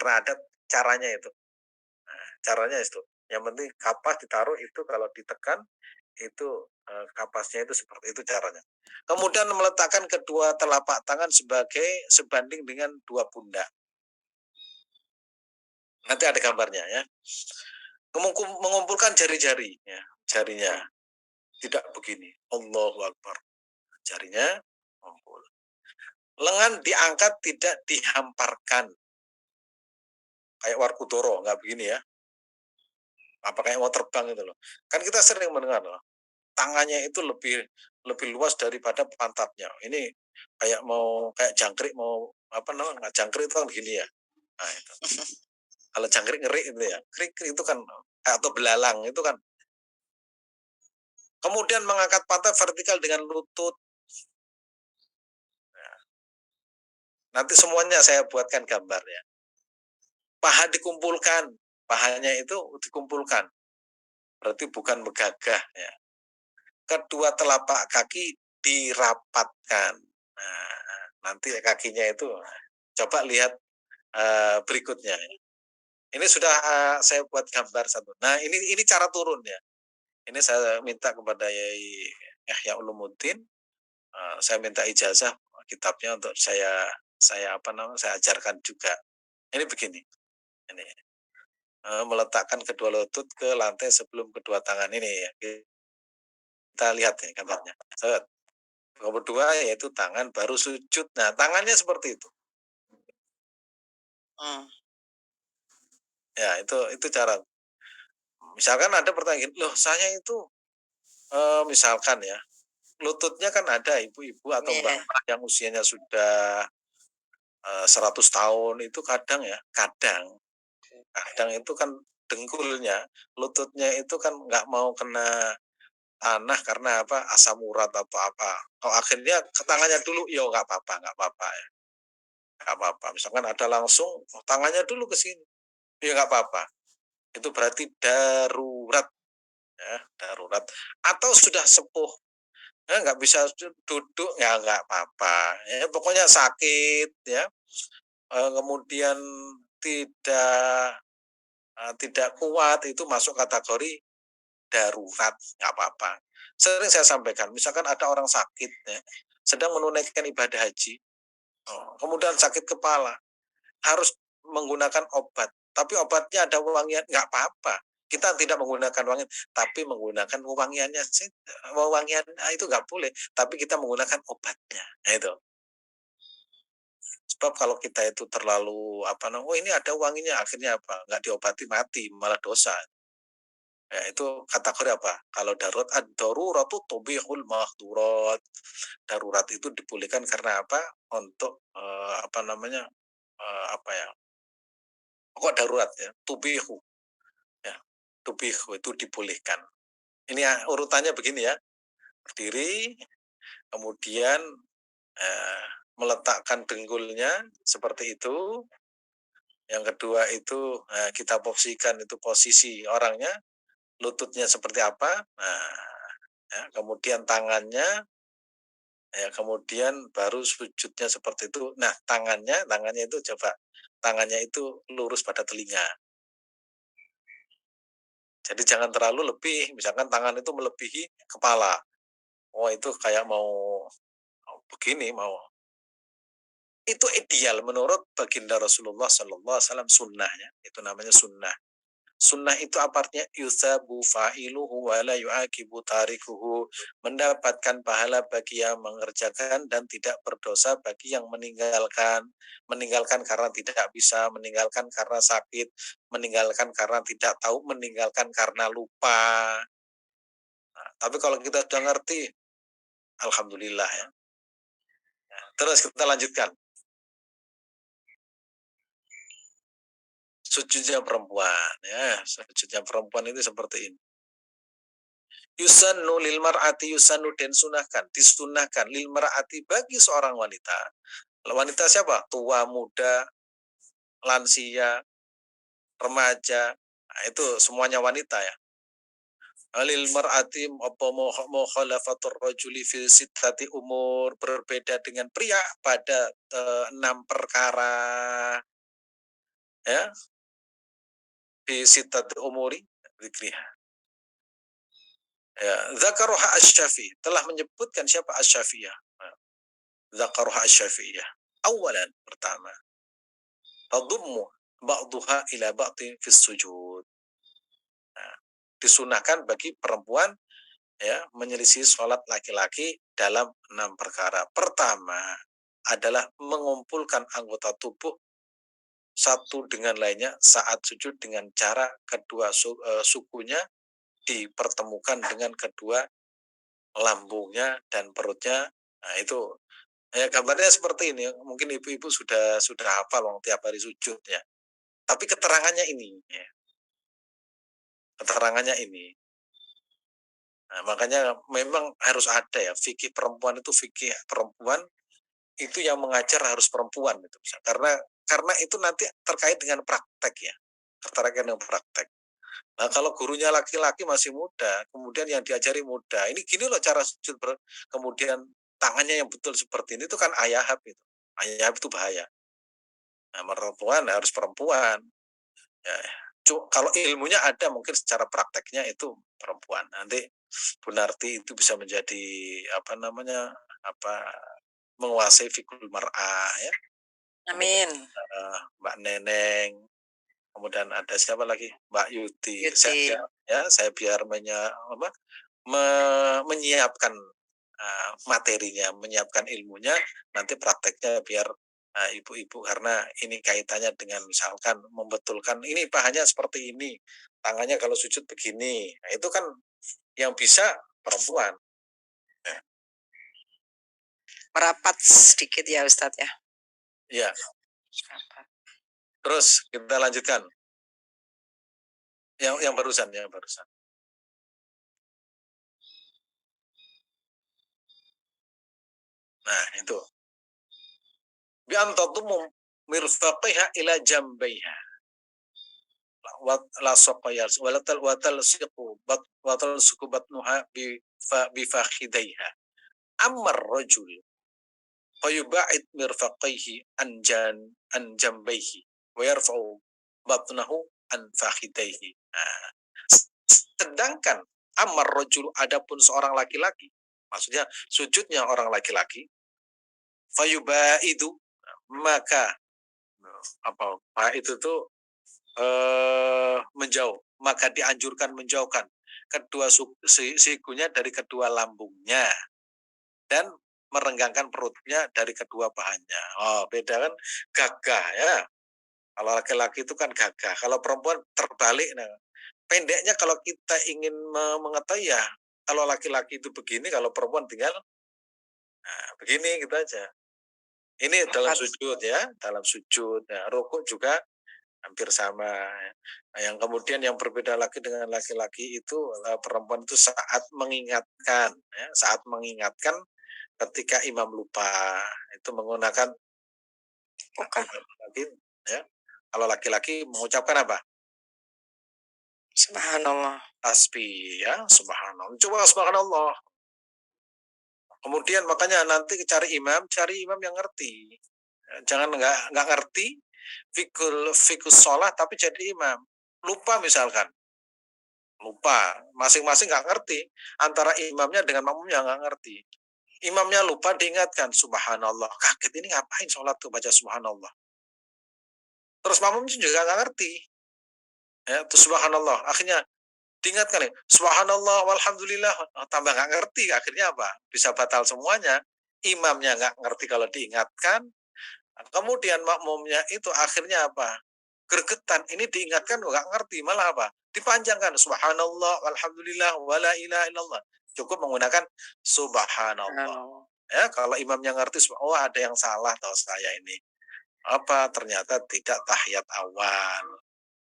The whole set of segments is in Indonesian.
karena ada caranya itu. Nah, caranya itu. Yang penting kapas ditaruh itu kalau ditekan itu kapasnya itu seperti itu caranya. Kemudian meletakkan kedua telapak tangan sebanding dengan dua pundak. Nanti ada gambarnya ya. Mengumpulkan jari-jari ya, jarinya tidak begini. Allahu Akbar. Jarinya ngumpul. Lengan diangkat tidak dihamparkan. Kayak Warkudoro, nggak begini ya. Apa kayak mau terbang itu loh. Kan kita sering mendengar loh. Tangannya itu lebih luas daripada pantatnya. Ini kayak jangkrik mau apa namanya? Jangkrik itu kan begini ya. Nah, itu. Kalau jangkrik ngeri itu ya. Krik itu kan atau belalang itu kan. Kemudian mengangkat pantat vertikal dengan lutut. Nah, nanti semuanya saya buatkan gambarnya. Paha dikumpulkan, pahanya itu dikumpulkan. Berarti bukan megagah ya. Kedua telapak kaki dirapatkan. Nah, nanti kakinya itu coba lihat berikutnya. Ini sudah saya buat gambar satu. Nah, ini cara turun ya. Ini saya minta kepada Yai Yahya Ulumuddin. Saya minta ijazah kitabnya untuk saya saya ajarkan juga. Ini begini. Ini meletakkan kedua lutut ke lantai sebelum kedua tangan ini ya. Kita lihat ya gambarnya. Yang kedua yaitu tangan baru sujud. Nah, tangannya seperti itu. Ya, itu cara. Misalkan ada pertanyaan, loh saya itu misalkan ya, lututnya kan ada ibu-ibu atau mbak-mbak yang usianya sudah 100 tahun itu kadang itu kan dengkulnya, lututnya itu kan nggak mau kena tanah karena apa asam urat atau apa. Kalau akhirnya ke tangannya dulu, ya nggak apa-apa ya, nggak apa-apa. Misalkan ada langsung tangannya dulu ke sini, ya nggak apa-apa. Itu berarti darurat ya, darurat. Atau sudah sepuh, ya nggak bisa duduk, ya nggak apa-apa. Ya, pokoknya sakit ya, kemudian tidak tidak kuat itu masuk kategori darurat, nggak apa-apa. Sering saya sampaikan, misalkan ada orang sakit ya, sedang menunaikan ibadah haji, kemudian sakit kepala, harus menggunakan obat, tapi obatnya ada wangian, nggak apa-apa. Kita tidak menggunakan wangian, tapi menggunakan wewangiannya sih, wewangian itu nggak boleh, tapi kita menggunakan obatnya. Nah, itu. Sebab kalau kita itu terlalu oh ini ada wanginya, akhirnya apa? Nggak diobati mati, malah dosa. Ya, itu kategori apa? Kalau darurat, ad-daruratu tubihul mahdurat. Darurat itu dipulihkan karena apa? Untuk apa ya? Pokok darurat ya, tubihu ya. Tubihu itu dipulihkan. Ini ya, urutannya begini ya. Berdiri, kemudian meletakkan dengkulnya seperti itu. Yang kedua itu kita posisikan itu posisi orangnya, lututnya seperti apa. Nah, ya, kemudian tangannya, ya, kemudian baru sujudnya seperti itu. Nah, tangannya itu coba tangannya itu lurus pada telinga. Jadi jangan terlalu lebih, misalkan tangan itu melebihi kepala. Oh, itu kayak mau begini, mau itu ideal menurut baginda Rasulullah Sallallahu Alaihi Wasallam, sunnahnya. Itu namanya sunnah. Sunnah itu artinya yusabu fa'iluhu wa la yu'aqibu tarikuhu, mendapatkan pahala bagi yang mengerjakan dan tidak berdosa bagi yang meninggalkan karena tidak bisa, meninggalkan karena sakit, meninggalkan karena tidak tahu, meninggalkan karena lupa. Nah, tapi kalau kita sudah ngerti, alhamdulillah ya. Terus kita lanjutkan. Sujudnya perempuan ya, sujudnya perempuan itu seperti ini. Yusannu lil mar'ati, yusannu dan sunahkan, disunahkan lil mar'ati bagi seorang wanita. Wanita siapa? Tua, muda, lansia, remaja. Nah, itu semuanya wanita ya. Lil mar'ati apa mukhalafatur rajuli fi sittati umur, berbeda dengan pria pada 6 perkara. ya, di sitat umuri dzikriha. Ya, dzakaruha asy-Syafi'i, telah menyebutkan siapa Asy-Syafi'iyah. Dzakaruha asy-Syafi'iyah. Awalan, pertama, tadummu ba'daha ila ba'din fis sujud. Nah, disunahkan bagi perempuan ya menyelisih sholat laki-laki dalam 6 perkara. Pertama adalah mengumpulkan anggota tubuh satu dengan lainnya saat sujud dengan cara kedua sukunya dipertemukan dengan kedua lambungnya dan perutnya. Nah, itu ya gambarnya seperti ini. Mungkin ibu-ibu sudah hafal tiap hari sujud ya. Tapi keterangannya ini ya. Keterangannya ini. Nah, makanya memang harus ada ya fikih perempuan itu fikih perempuan itu yang mengajar harus perempuan itu karena itu nanti terkait dengan praktek ya. Terkait dengan praktek. Nah, kalau gurunya laki-laki masih muda, kemudian yang diajari muda, ini gini loh cara sujud, kemudian tangannya yang betul seperti ini itu kan ayahab itu. Ayahab itu bahaya. Nah, perempuan harus perempuan. Ya, kalau ilmunya ada mungkin secara prakteknya itu perempuan. Nanti Bu Narti itu bisa menjadi apa namanya menguasai fikul mar'ah ya. Amin. Mbak Neneng, kemudian ada siapa lagi Mbak Yuti. Yuti. Saya biar menyiapkan materinya, menyiapkan ilmunya, nanti prakteknya biar ibu-ibu karena ini kaitannya dengan misalkan membetulkan ini pahannya seperti ini, tangannya kalau sujud begini, nah, itu kan yang bisa perempuan. Merapat sedikit ya Ustadz ya. Iya. Terus kita lanjutkan. Yang barusan. Nah, itu. Bi antatum mirfaqiha ila jambaiha. La saqayas watal suku batnuha bi fakhidaiha. Ammar rajul fayuba'id mirfaqaihi an jambaihi wa yarfa'u batnahu an fakhidaihi. Nah, sedangkan amar rajul adapun seorang laki-laki, maksudnya sujudnya orang laki-laki, fayubaidu maka itu tuh menjauh, maka dianjurkan menjauhkan kedua sikunya dari kedua lambungnya dan merenggangkan perutnya dari kedua pahannya. Oh, beda kan gagah ya. Kalau laki-laki itu kan gagah, kalau perempuan terbalik. Nah, pendeknya kalau kita ingin mengetahui ya, kalau laki-laki itu begini, kalau perempuan tinggal begini gitu aja. Ini dalam sujud ya, dalam sujud. Nah, rukuk juga hampir sama. Nah, yang kemudian yang berbeda lagi dengan laki-laki itu perempuan itu saat mengingatkan ketika imam lupa itu menggunakan ya. Kalau laki-laki mengucapkan apa? Subhanallah. Tasbih ya, subhanallah. Coba subhanallah. Kemudian makanya nanti cari imam yang ngerti. Jangan nggak ngerti fikus sholat tapi jadi imam. Lupa misalkan. Lupa. Masing-masing nggak ngerti. Antara imamnya dengan makmumnya nggak ngerti. Imamnya lupa diingatkan. Subhanallah. Kaget ini ngapain sholat tuh baca subhanallah. Terus makmumnya juga nggak ngerti. Ya, terus subhanallah. Akhirnya diingatkan nih, subhanallah walhamdulillah, tambah nggak ngerti, akhirnya apa? Bisa batal semuanya. Imamnya nggak ngerti kalau diingatkan, kemudian makmumnya itu akhirnya apa? Gregetan, ini diingatkan nggak ngerti, malah apa? Dipanjangkan, subhanallah walhamdulillah wala ilaha illallah. Cukup menggunakan subhanallah. Ya, kalau imamnya ngerti, oh ada yang salah tahu saya ini. Apa? Ternyata tidak tahiyat awal.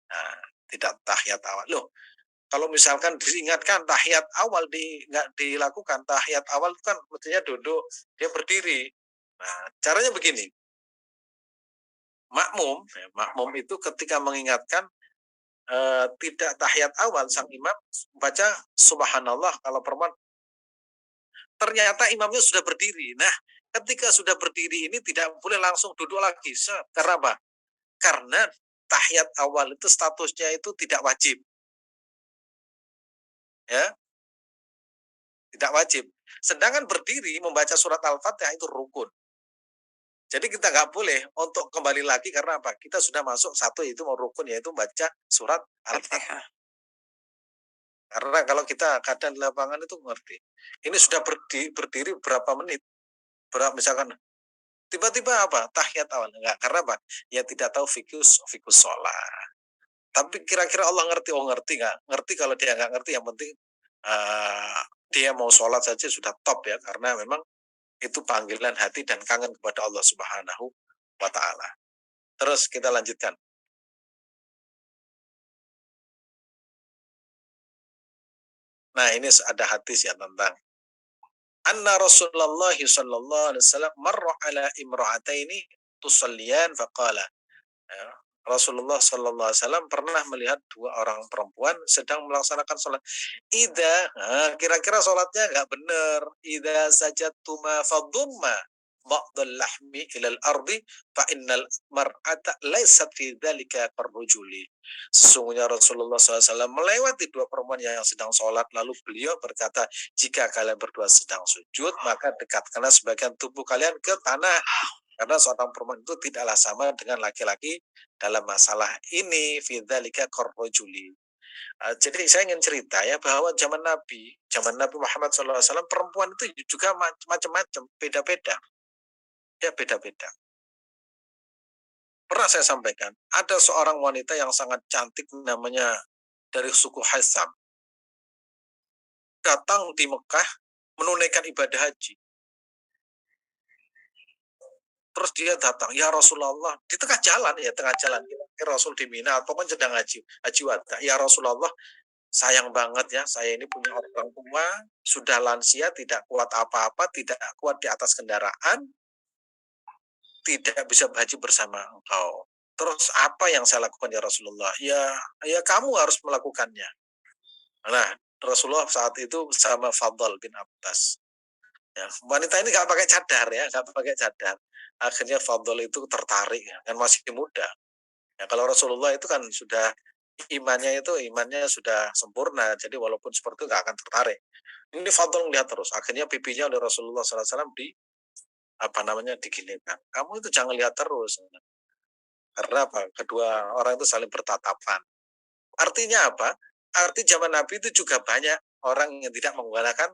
Nah, tidak tahiyat awal. Loh, kalau misalkan diingatkan tahiyat awal nggak dilakukan, tahiyat awal itu kan mestinya duduk, dia berdiri. Nah, caranya begini. Makmum itu ketika mengingatkan tidak tahiyat awal sang imam baca subhanallah kalau perempuan. Ternyata imamnya sudah berdiri. Nah, ketika sudah berdiri ini tidak boleh langsung duduk lagi. Karena apa? Karena tahiyat awal itu statusnya itu tidak wajib, ya, tidak wajib. Sedangkan berdiri membaca surat Al-Fatihah itu rukun. Jadi kita nggak boleh untuk kembali lagi karena apa? Kita sudah masuk satu itu mau rukun yaitu baca surat Al-Fatihah. Fatihah. Karena kalau kita kadang di lapangan itu ngerti. Ini sudah berdiri berapa menit? Misalkan tiba-tiba apa? Tahiyat awal. Enggak, karena apa? Ya tidak tahu fikus sholat. Tapi kira-kira Allah ngerti, oh ngerti nggak? Ngerti kalau dia nggak ngerti yang penting dia mau sholat saja sudah top ya karena memang itu panggilan hati dan kangen kepada Allah Subhanahu wa taala. Terus kita lanjutkan. Nah, ini ada hadis ya tentang anna Rasulullah sallallahu alaihi wasallam marra ala imra'ataini tusalliyan faqala. Ya, Rasulullah sallallahu alaihi wasallam pernah melihat dua orang perempuan sedang melaksanakan sholat. Kira-kira sholatnya nggak benar. Ida sajatuma fadumma ba'dal lahmi ilal ardi fa innal mar'ata laysat fi dzalika karrujuli. Sesungguhnya Rasulullah SAW melewati dua perempuan yang sedang sholat lalu beliau berkata, jika kalian berdua sedang sujud maka dekatkanlah sebagian tubuh kalian ke tanah karena seorang perempuan itu tidaklah sama dengan laki-laki dalam masalah ini fidzalika karrajuli. Jadi saya ingin cerita ya bahwa zaman Nabi Muhammad SAW perempuan itu juga macam-macam, beda-beda. Ya beda-beda. Pernah saya sampaikan, ada seorang wanita yang sangat cantik namanya dari suku Haisam. Datang di Mekah menunaikan ibadah haji. Terus dia datang, ya Rasulullah, di tengah jalan, Rasul di Mina, atau kan sedang haji wada. Ya Rasulullah, sayang banget ya, saya ini punya orang tua, sudah lansia, tidak kuat apa-apa, tidak kuat di atas kendaraan, tidak bisa haji bersama engkau. Terus apa yang saya lakukan ya Rasulullah? Ya kamu harus melakukannya. Nah, Rasulullah saat itu sama Fadl bin Abbas. Ya, wanita ini nggak pakai cadar ya, nggak pakai cadar. Akhirnya Fadl itu tertarik ya, kan masih muda. Ya, kalau Rasulullah itu kan sudah imannya sudah sempurna, jadi walaupun seperti itu nggak akan tertarik. Ini Fadl melihat terus, akhirnya pipinya oleh Rasulullah SAW diginikan. Kamu itu jangan lihat terus, karena apa? Kedua orang itu saling bertatapan. Artinya apa? Arti zaman Nabi itu juga banyak orang yang tidak menggunakan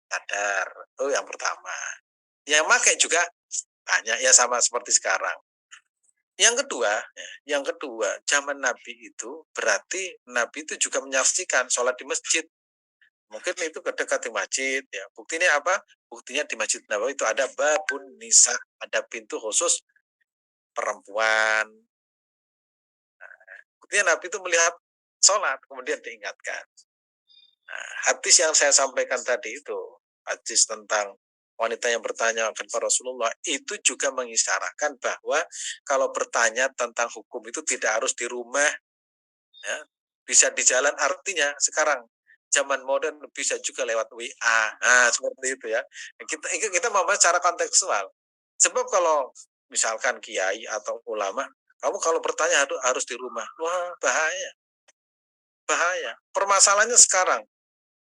cadar. Itu yang pertama. Yang pakai juga banyak ya sama seperti sekarang. Yang kedua, zaman Nabi itu berarti Nabi itu juga menyaksikan sholat di masjid. Mungkin itu kedekat di masjid ya. Buktinya apa? Buktinya di Masjid Nabawi itu ada babun nisa, ada pintu khusus perempuan. Buktinya Nabi itu melihat sholat kemudian diingatkan. Nah, hadis yang saya sampaikan tadi itu, hadis tentang wanita yang bertanya kepada Rasulullah, itu juga mengisyaratkan bahwa kalau bertanya tentang hukum itu tidak harus di rumah, ya, bisa di jalan. Artinya sekarang zaman modern bisa juga lewat WA, nah seperti itu ya. Kita membahas secara kontekstual. Sebab kalau misalkan kiai atau ulama, kamu kalau bertanya harus di rumah, wah bahaya, bahaya. Permasalahannya sekarang,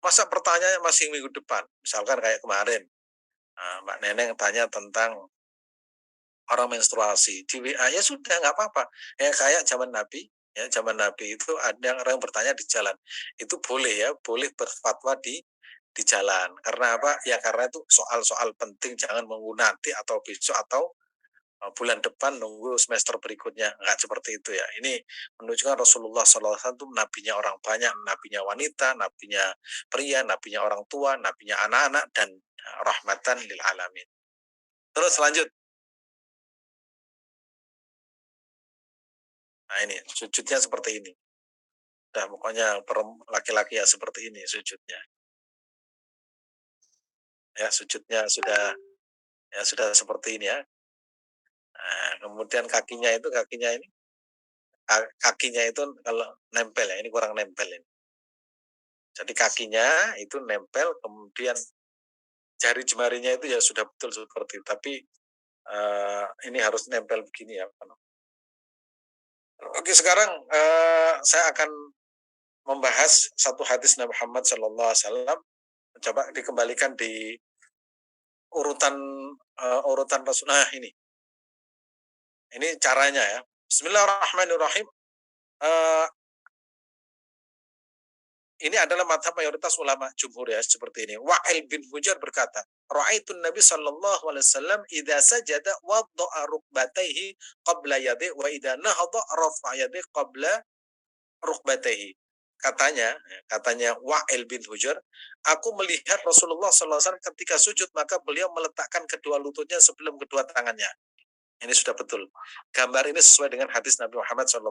masa pertanyaannya masih minggu depan, misalkan kayak kemarin, Mbak Neneng tanya tentang orang menstruasi di WA, ya sudah nggak apa-apa. Ya kayak zaman Nabi, ya zaman Nabi itu ada orang yang bertanya di jalan, itu boleh ya, boleh berfatwa di jalan. Karena apa? Ya karena itu soal-soal penting, jangan menunggu nanti atau besok atau bulan depan nunggu semester berikutnya, nggak seperti itu ya. Ini menunjukkan Rasulullah SAW itu nabinya orang banyak, nabinya wanita, nabinya pria, nabinya orang tua, nabinya anak-anak, dan rahmatan lil alamin. Terus lanjut. Nah ini sujudnya seperti ini. Nah, pokoknya laki-laki ya seperti ini sujudnya. Ya sujudnya sudah seperti ini ya. Nah, kemudian kakinya itu kalau nempel ya, ini kurang nempel ini. Jadi kakinya itu nempel, kemudian jari jemarinya itu ya sudah betul seperti itu. Tapi ini harus nempel begini ya. Oke, sekarang saya akan membahas satu hadis Nabi Muhammad SAW. Coba dikembalikan di urutan urutan Rasul. Nah, ini caranya ya. Bismillahirrahmanirrahim. Eh, ini adalah madhab mayoritas ulama jumhur ya, seperti ini. Wa'il bin Hujar berkata, Ra'aitun Nabi sallallahu alaihi wasallam idza sajada wadda'a rukbatayhi qabla yadayhi wa idza nahadha rafa'a yadayhi qabla rukbatayhi. Katanya Wa'il bin Hujar, aku melihat Rasulullah SAW ketika sujud maka beliau meletakkan kedua lututnya sebelum kedua tangannya. Ini sudah betul. Gambar ini sesuai dengan hadis Nabi Muhammad SAW.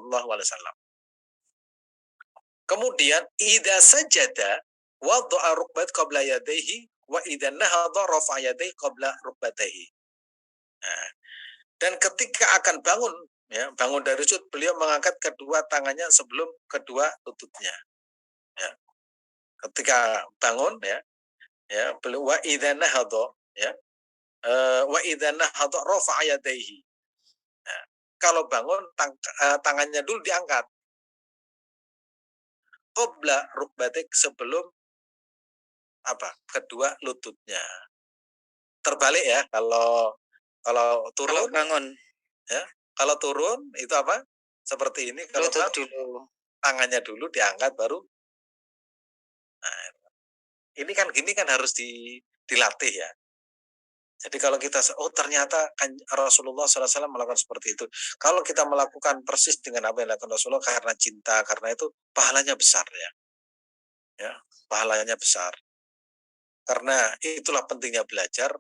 Kemudian idza sajada wada'a rukbat qabla yadayhi wa idza nahadha rafa'a yadayhi qabla rukbatayhi. Nah, dan ketika akan bangun ya, bangun dari sujud beliau mengangkat kedua tangannya sebelum kedua lututnya. Ya. Ketika bangun ya beliau wa idza nahadha ya wa idza nahadha rafa'a yadayhi. Nah, kalau bangun tangannya dulu diangkat qabla rukbatik sebelum kedua lututnya. Terbalik ya, kalau turun bangun ya, kalau turun itu seperti ini, kalau lutut dulu, tangannya dulu diangkat baru. Nah, ini kan harus dilatih ya. Jadi kalau kita ternyata Rasulullah SAW melakukan seperti itu. Kalau kita melakukan persis dengan apa yang dilakukan Rasulullah karena cinta, karena itu pahalanya besar ya. Ya, pahalanya besar. Karena itulah pentingnya belajar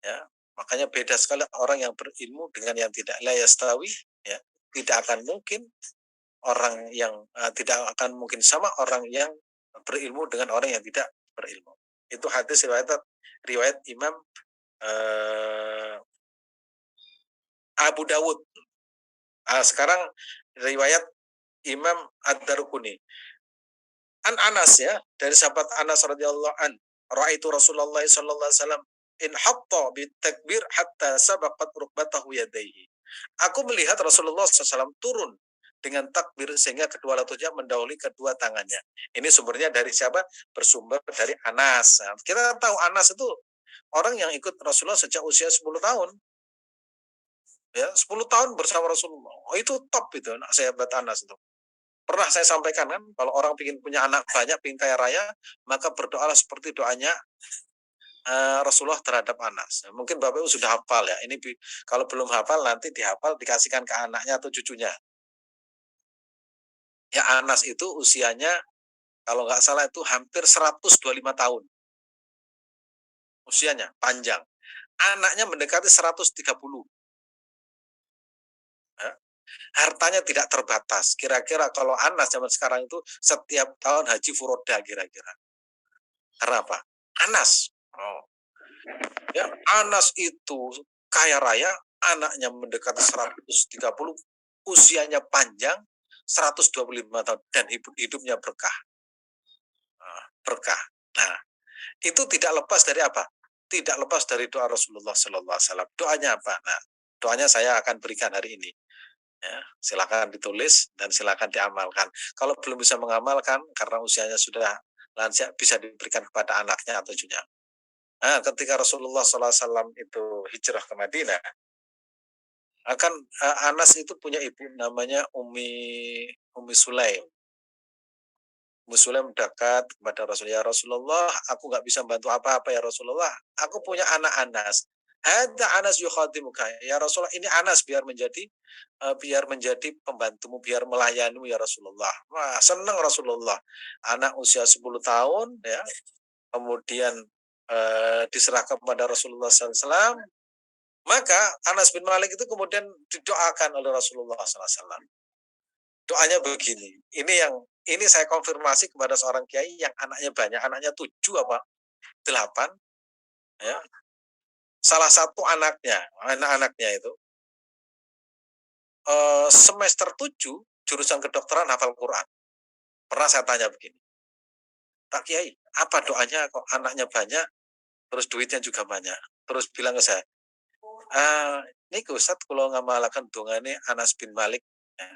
ya. Makanya beda sekali orang yang berilmu dengan yang tidak. La yastawi ya. Tidak akan mungkin orang yang tidak akan mungkin sama orang yang berilmu dengan orang yang tidak berilmu. Itu hadis riwayat Imam Abu Dawud. Sekarang riwayat Imam Ad-Darqutni. Anas ya, dari sahabat Anas radhiyallahu an, raaitu Rasulullah sallallahu alaihi wasallam in hatta bitakbir hatta sabaqat rukbatahu yadayhi. Aku melihat Rasulullah SAW turun dengan takbir sehingga kedua lututnya mendahului kedua tangannya. Ini sumbernya dari siapa? Bersumber dari Anas. Nah, kita tahu Anas itu orang yang ikut Rasulullah sejak usia 10 tahun. Ya, 10 tahun bersama Rasulullah. Oh, itu top itu, sahabat Anas itu. Pernah saya sampaikan kan, kalau orang ingin punya anak banyak, ingin kaya raya, maka berdoalah seperti doanya Rasulullah terhadap Anas. Mungkin Bapak Ibu sudah hafal ya. Ini kalau belum hafal nanti dihafal, dikasihkan ke anaknya atau cucunya. Ya, Anas itu usianya kalau nggak salah itu hampir 125 tahun. Usianya panjang. Anaknya mendekati 130. Ya. Hartanya tidak terbatas. Kira-kira kalau Anas zaman sekarang itu setiap tahun haji furoda kira-kira. Karena apa? Anas. Oh. Ya, Anas itu kaya raya, anaknya mendekati 130, usianya panjang 125 tahun dan hidupnya berkah. Berkah. Nah, itu tidak lepas dari apa? Tidak lepas dari doa Rasulullah sallallahu alaihi wasallam. Doanya apa? Nah, doanya saya akan berikan hari ini. Ya, silakan ditulis dan silakan diamalkan. Kalau belum bisa mengamalkan karena usianya sudah lansia, bisa diberikan kepada anaknya atau cucunya. Nah, ketika Rasulullah SAW itu hijrah ke Madinah, akan Anas itu punya ibu namanya Umi Sulaim. Umi Sulaim dekat kepada Rasulullah. Ya Rasulullah, aku nggak bisa bantu apa-apa ya Rasulullah. Aku punya anak Anas. Ada Anas yukhadimuka. Ya Rasulullah, ini Anas biar menjadi pembantumu, biar melayanimu ya Rasulullah. Wah, senang Rasulullah. Anak usia 10 tahun ya. Kemudian diserahkan kepada Rasulullah SAW. Maka Anas bin Malik itu kemudian didoakan oleh Rasulullah SAW. Doanya begini. Ini saya konfirmasi kepada seorang kiai yang anaknya banyak, anaknya 7 apa 8. Ya. Salah satu anak-anaknya itu semester 7 jurusan kedokteran hafal Quran. Pernah saya tanya begini, Pak Kiai, apa doanya kok anaknya banyak, terus duitnya juga banyak? Terus bilang ke saya, ini Ustadz kalau ngamalakan dongane Anas bin Malik, ya,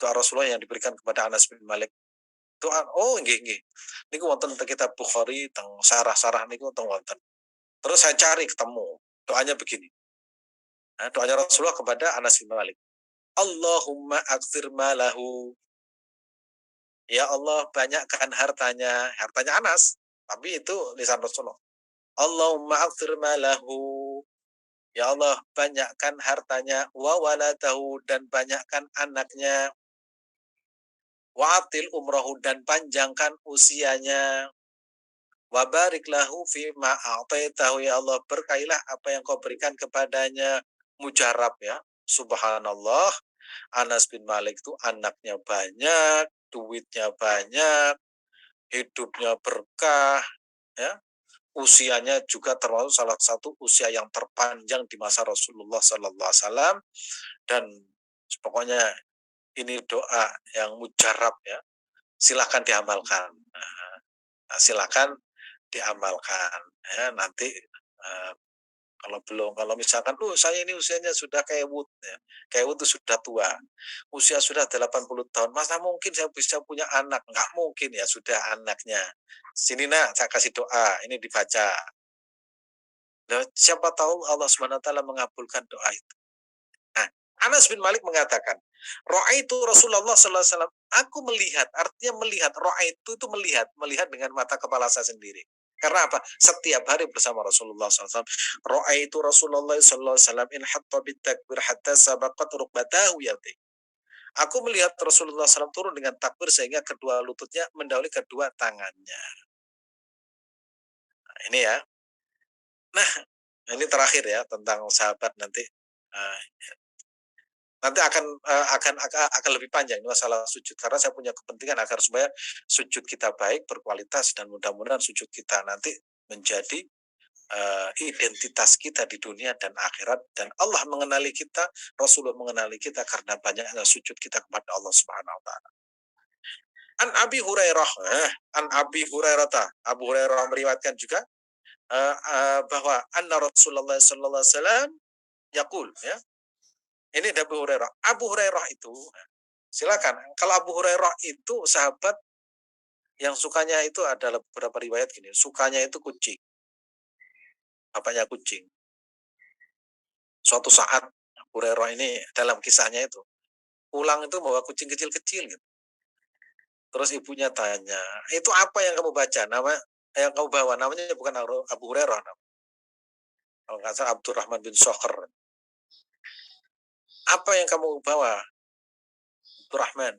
doa Rasulullah yang diberikan kepada Anas bin Malik. Doa, oh nggih. Niku wonten teng kitab Bukhari teng sarah-sarah niku teng wonten. Terus saya cari ketemu. Doanya begini. Nah, doanya Rasulullah kepada Anas bin Malik. Allahumma aktsir malahu. Ya Allah, banyakkan hartanya. Hartanya Anas. Tapi itu lisan Rasulullah. Allahumma aktsir malahu. Ya Allah, banyakkan hartanya. Wa waladahu. Dan banyakkan anaknya. Wa'atil umrahu. Dan panjangkan usianya. Wa barik lahu fi ma a'taitahu. Ya Allah, berkailah apa yang kau berikan kepadanya. Mujarab ya. Subhanallah. Anas bin Malik itu anaknya banyak, duitnya banyak, hidupnya berkah, ya. Usianya juga termasuk salah satu usia yang terpanjang di masa Rasulullah Sallallahu Alaihi Wasallam, dan pokoknya ini doa yang mujarab ya. Silakan diamalkan. Silakan diamalkan. Ya, nanti kalau misalkan, saya ini usianya sudah kayak Wood, ya. Kayak Wood itu sudah tua. Usia sudah 80 tahun. Masa mungkin saya bisa punya anak? Nggak mungkin ya, sudah anaknya. Sini nak, saya kasih doa. Ini dibaca. Nah, siapa tahu Allah Subhanahu wa taala mengabulkan doa itu. Nah, Anas bin Malik mengatakan, Ra'aitu Rasulullah sallallahu alaihi wasallam. Aku melihat, artinya melihat. Ra'aitu itu melihat dengan mata kepala saya sendiri. Karena apa? Setiap hari bersama Rasulullah SAW. Ra'aitu Rasulullah SAW in hatta bitakbir hatta sabaqat rukbatahu yati. Aku melihat Rasulullah SAW turun dengan takbir sehingga kedua lututnya mendahului kedua tangannya. Nah, ini ya. Nah, ini terakhir ya tentang sahabat nanti. Nanti akan lebih panjang ini masalah sujud, karena saya punya kepentingan agar supaya sujud kita baik, berkualitas, dan mudah-mudahan sujud kita nanti menjadi identitas kita di dunia dan akhirat, dan Allah mengenali kita, Rasulullah mengenali kita karena banyaknya sujud kita kepada Allah Subhanahu wa taala. Abu Hurairah Abu Hurairah meriwayatkan juga bahwa anna Rasulullah sallallahu alaihi wasallam yaqul ya. Ini dari Abu Hurairah. Abu Hurairah itu, silakan. Kalau Abu Hurairah itu sahabat yang sukanya itu adalah beberapa riwayat gini. Sukanya itu kucing. Bapaknya kucing. Suatu saat Abu Hurairah ini dalam kisahnya itu pulang itu bawa kucing kecil-kecil gitu. Terus ibunya tanya, itu apa yang kamu baca? Nama yang kamu bawa namanya bukan Abu Hurairah. Kalau nggak salah Abdurrahman bin Sokher. Apa yang kamu bawa? Abdurrahman.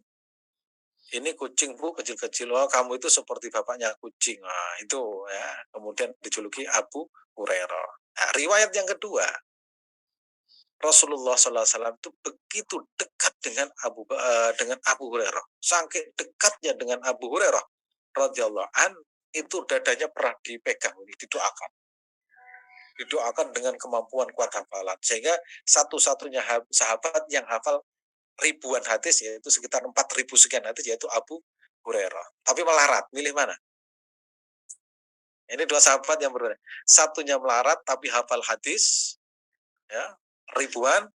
Ini kucing bu kecil-kecil, kamu itu seperti bapaknya kucing. Nah, itu ya, kemudian dijuluki Abu Hurairah. Nah, riwayat yang kedua, Rasulullah SAW itu begitu dekat dengan Abu Hurairah, saking dekatnya dengan Abu Hurairah radhiyallahu an, itu dadanya pernah dipegang, didoakan dengan kemampuan kuat hafalan, sehingga satu-satunya sahabat yang hafal ribuan hadis, yaitu sekitar 4.000 sekian hadis, yaitu Abu Hurairah. Tapi melarat, milih mana? Ini dua sahabat yang berbeda. Satunya melarat tapi hafal hadis, ya, ribuan.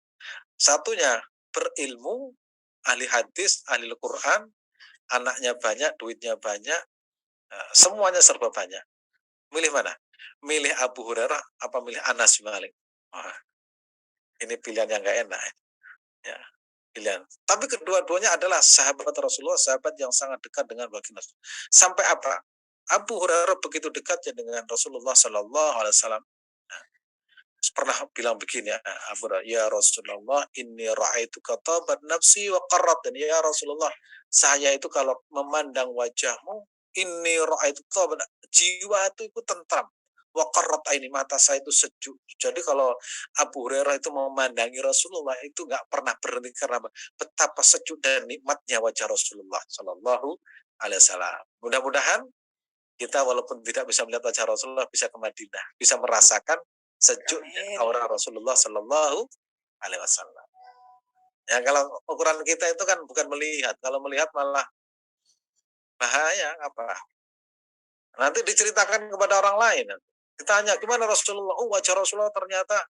Satunya berilmu, ahli hadis, ahli Al-Quran, anaknya banyak, duitnya banyak, semuanya serba banyak. Milih mana? Milih Abu Hurairah apa milih Anas bin Malik? Ini pilihan yang gak enak. Ya. Pilihan. Tapi kedua-duanya adalah sahabat Rasulullah, sahabat yang sangat dekat dengan baginda. Sampai apa? Abu Hurairah begitu dekatnya dengan Rasulullah Sallallahu Alaihi Wasallam. Pernah bilang begini, Abu Hurairah, ya Rasulullah, inni ra'aitu katabat nafsi wa qarrat, dan ya Rasulullah, saya itu kalau memandang wajahmu, inni ra'aitu katabat, jiwa itu ikut tentram. Wa qarrat aini, mata saya itu sejuk. Jadi kalau Abu Hurairah itu memandangi Rasulullah itu nggak pernah berhenti, karena betapa sejuk dan nikmatnya wajah Rasulullah Sallallahu Alaihi Wasallam. Mudah-mudahan kita walaupun tidak bisa melihat wajah Rasulullah bisa ke Madinah, bisa merasakan sejuknya aura Rasulullah Sallallahu Alaihi Wasallam. Ya, kalau ukuran kita itu kan bukan melihat, kalau melihat malah bahaya apa? Nanti diceritakan kepada orang lain. Ditanya, gimana Rasulullah? Oh, wajah Rasulullah ternyata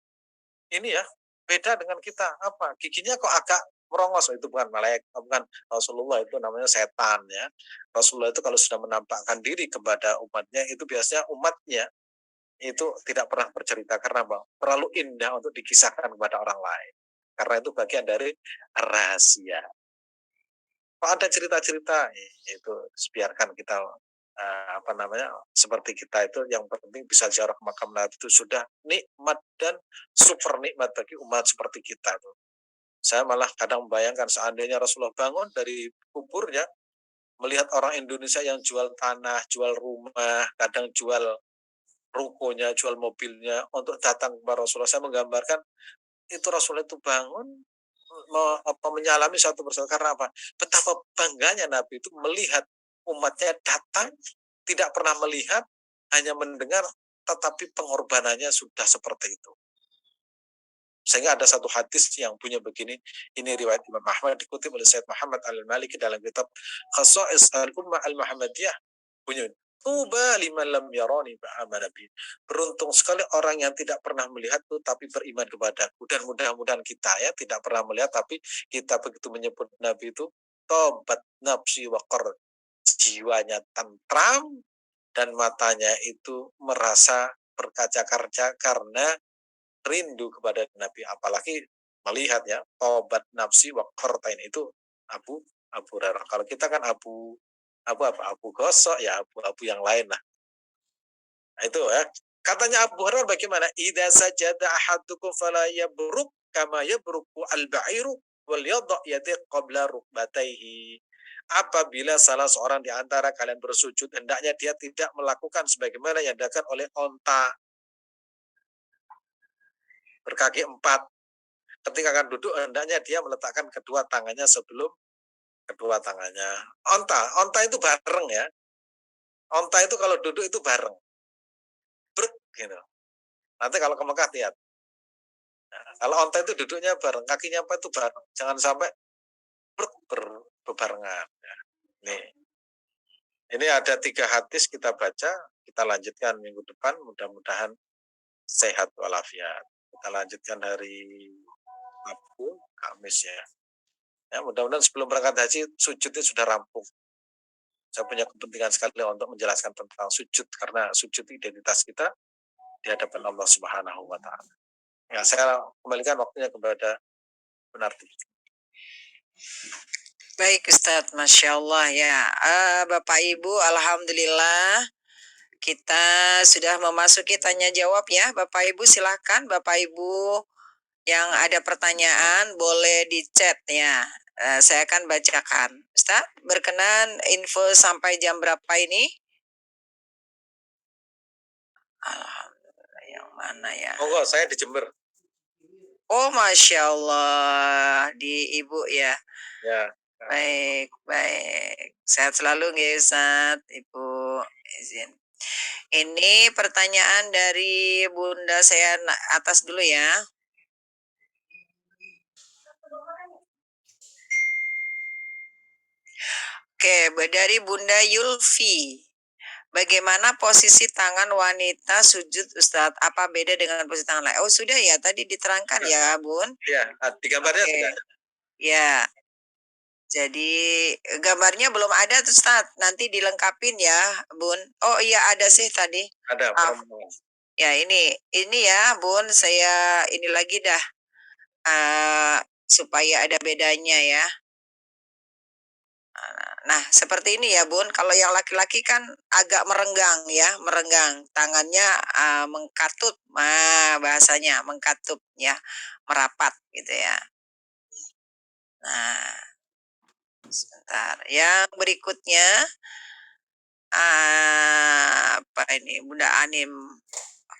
ini ya, beda dengan kita. Apa? Giginya kok agak merongos, itu bukan malaikat, bukan Rasulullah, itu namanya setan ya. Rasulullah itu kalau sudah menampakkan diri kepada umatnya, itu biasanya umatnya itu tidak pernah bercerita karena apa? Terlalu indah untuk dikisahkan kepada orang lain. Karena itu bagian dari rahasia. Kalau ada cerita-cerita itu biarkan kita seperti kita itu yang penting bisa ziarah ke makam Nabi itu sudah nikmat dan super nikmat bagi umat seperti kita itu. Saya malah kadang membayangkan seandainya Rasulullah bangun dari kuburnya melihat orang Indonesia yang jual tanah, jual rumah, kadang jual rukonya, jual mobilnya untuk datang kepada Rasulullah. Saya menggambarkan itu Rasulullah itu bangun menyalami satu persatu karena apa? Betapa bangganya Nabi itu melihat umatnya datang, tidak pernah melihat, hanya mendengar, tetapi pengorbanannya sudah seperti itu. Sehingga ada satu hadis yang punya begini, ini riwayat Imam Ahmad dikutip oleh Sayyid Muhammad Al-Maliki dalam kitab Khasa'is Al-Ummah Al-Muhammadiyah, punya Tuba liman lam yarani ba'ama nabi. Beruntung sekali orang yang tidak pernah melihat itu tapi beriman kepadaku. Dan mudah-mudahan kita ya tidak pernah melihat tapi kita begitu menyebut Nabi itu tobat nafsi waqar, jiwanya tentram dan matanya itu merasa berkaca-kaca karena rindu kepada Nabi, apalagi melihat ya tobat nafsi wa qartain itu Abu Abu Hurairah. Kalau kita kan Abu gosok ya abu yang lain lah. Nah, itu ya. Katanya Abu Hurairah bagaimana? Idza sajada ahadukum fala yabruk kama yabruku al-ba'iru wal yadha yadi qabla rukbatayhi. Apabila salah seorang di antara kalian bersujud, hendaknya dia tidak melakukan sebagaimana yang dilakukan oleh onta berkaki empat. Ketika akan duduk, hendaknya dia meletakkan kedua tangannya sebelum kedua tangannya. Onta itu bareng ya. Onta itu kalau duduk itu bareng. Bruk, gitu. Nanti kalau ke Mekah lihat. Nah, kalau onta itu duduknya bareng, kakinya apa itu bareng. Jangan sampai bruk, berbarengan. Ya. Ini ada 3 hadis kita baca, kita lanjutkan minggu depan, mudah-mudahan sehat walafiat. Kita lanjutkan hari Rabu, Kamis ya. Ya, mudah-mudahan sebelum berangkat haji sujudnya sudah rampung. Saya punya kepentingan sekali untuk menjelaskan tentang sujud karena sujud identitas kita di hadapan Allah Subhanahu wa taala. Ya, saya kembalikan waktunya kepada Penarti. Baik Ustadz, Masya Allah ya. Bapak Ibu, Alhamdulillah kita sudah memasuki tanya jawab ya. Bapak Ibu silahkan, Bapak Ibu yang ada pertanyaan boleh di chat ya. Saya akan bacakan. Ustaz, berkenan info sampai jam berapa ini? Alhamdulillah, yang mana ya? Oh, saya di Jember. Oh, Masya Allah, di Ibu ya. Ya. Baik, baik. Sehat selalu ya Ustaz, Ibu izin. Ini pertanyaan dari Bunda saya atas dulu ya. Oke, dari Bunda Yulfi. Bagaimana posisi tangan wanita sujud Ustadz? Apa beda dengan posisi tangan lain? Oh sudah ya, tadi diterangkan ya Bun. Iya, di gambarnya sudah. Ya, jadi gambarnya belum ada tuh Ustadz. Nanti dilengkapin ya Bun. Oh iya ada sih tadi. Ada. Ya ini ya Bun, saya ini lagi dah. Supaya ada bedanya ya. Nah, seperti ini ya, Bun. Kalau yang laki-laki kan agak merenggang ya, merenggang. Tangannya mengkatup, bahasanya mengkatup ya, merapat gitu ya. Nah, sebentar. Yang berikutnya apa ini, Bunda Anim.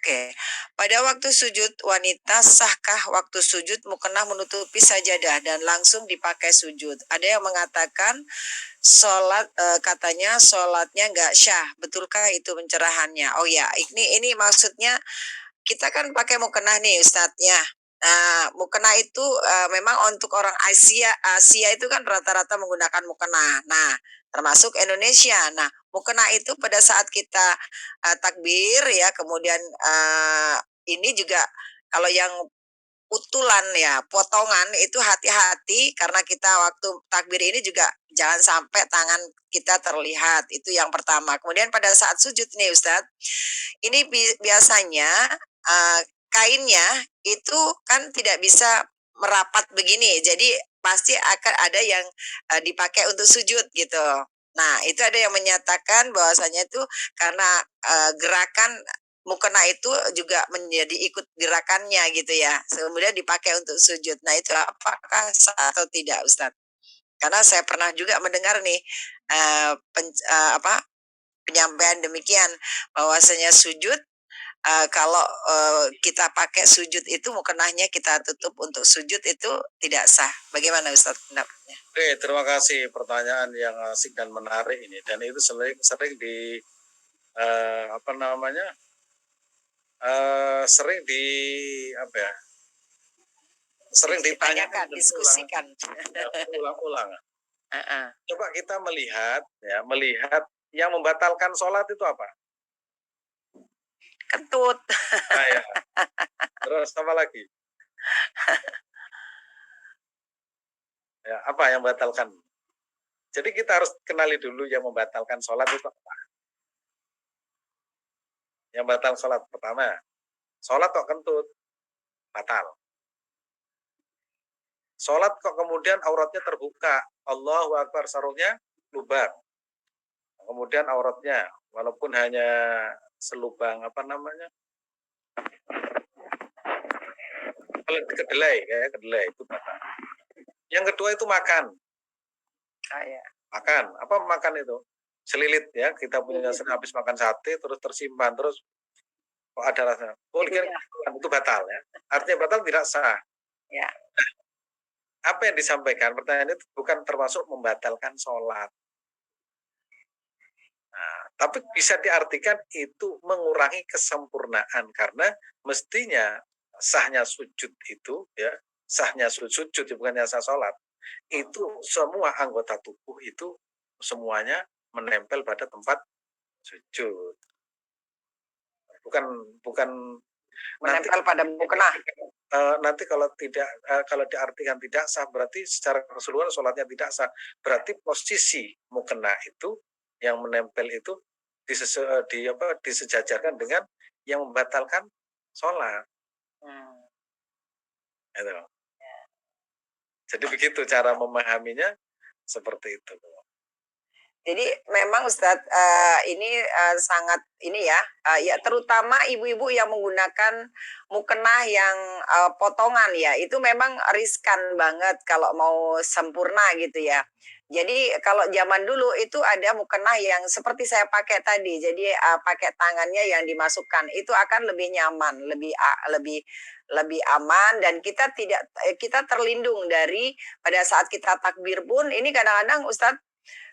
Oke, pada waktu sujud wanita sahkah waktu sujud mukena menutupi sajadah dan langsung dipakai sujud? Ada yang mengatakan sholat katanya sholatnya nggak syah, betulkah itu pencerahannya? Oh ya, ini maksudnya kita kan pakai mukena nih Ustadz ya. Nah, mukena itu memang untuk orang Asia itu kan rata-rata menggunakan mukena. Nah, termasuk Indonesia. Nah, mukena itu pada saat kita takbir ya, kemudian ini juga kalau yang utulan ya, potongan itu hati-hati karena kita waktu takbir ini juga jangan sampai tangan kita terlihat. Itu yang pertama. Kemudian pada saat sujud nih Ustadz, ini biasanya kainnya itu kan tidak bisa merapat begini. Jadi pasti akan ada yang dipakai untuk sujud gitu. Nah, itu ada yang menyatakan bahwasanya itu karena gerakan mukena itu juga menjadi ikut gerakannya gitu ya. Kemudian dipakai untuk sujud. Nah, itu apakah sah atau tidak, Ustadz? Karena saya pernah juga mendengar nih penyampaian demikian bahwasanya sujud kalau kita pakai sujud itu mukenahnya kita tutup untuk sujud itu tidak sah. Bagaimana Ustadz pendapatnya? Oke, terima kasih pertanyaan yang asik dan menarik ini, dan itu sering di apa namanya sering di apa ya sering ditanyakan dan diskusikan ulang-ulang. Coba kita melihat yang membatalkan sholat itu apa? Kentut. Nah, ya. Terus apa lagi? Ya, apa yang membatalkan? Jadi kita harus kenali dulu yang membatalkan sholat itu apa. Yang batal sholat pertama, sholat kok kentut, batal. Sholat kok kemudian auratnya terbuka, Allahu Akbar, sarungnya lubang. Kemudian auratnya, walaupun hanya selubang apa namanya, kedelai, kayak kedelai itu batal. Yang kedua itu makan. Makan, apa makan itu? Selilit ya, kita punya habis makan sate terus tersimpan terus kok ada rasa. Oh, itu batal ya. Artinya batal tidak sah. Ya. Apa yang disampaikan pertanyaan itu bukan termasuk membatalkan sholat. Nah, tapi bisa diartikan itu mengurangi kesempurnaan karena mestinya sahnya sujud itu ya, sahnya sujud bukannya sah sholat. Itu semua anggota tubuh itu semuanya menempel pada tempat sujud. Bukan menempel pada mukena. Nanti kalau diartikan tidak sah berarti secara keseluruhan sholatnya tidak sah. Berarti posisi mukena itu yang menempel itu disejajarkan dengan yang membatalkan sholat. Gitu. Jadi begitu cara memahaminya seperti itu. Jadi memang Ustadz ini sangat ini ya, ya terutama ibu-ibu yang menggunakan mukena yang potongan ya, itu memang riskan banget kalau mau sempurna gitu ya. Jadi kalau zaman dulu itu ada mukena yang seperti saya pakai tadi, jadi pakai tangannya yang dimasukkan itu akan lebih nyaman, lebih aman dan kita terlindung dari pada saat kita takbir pun ini kadang-kadang Ustadz.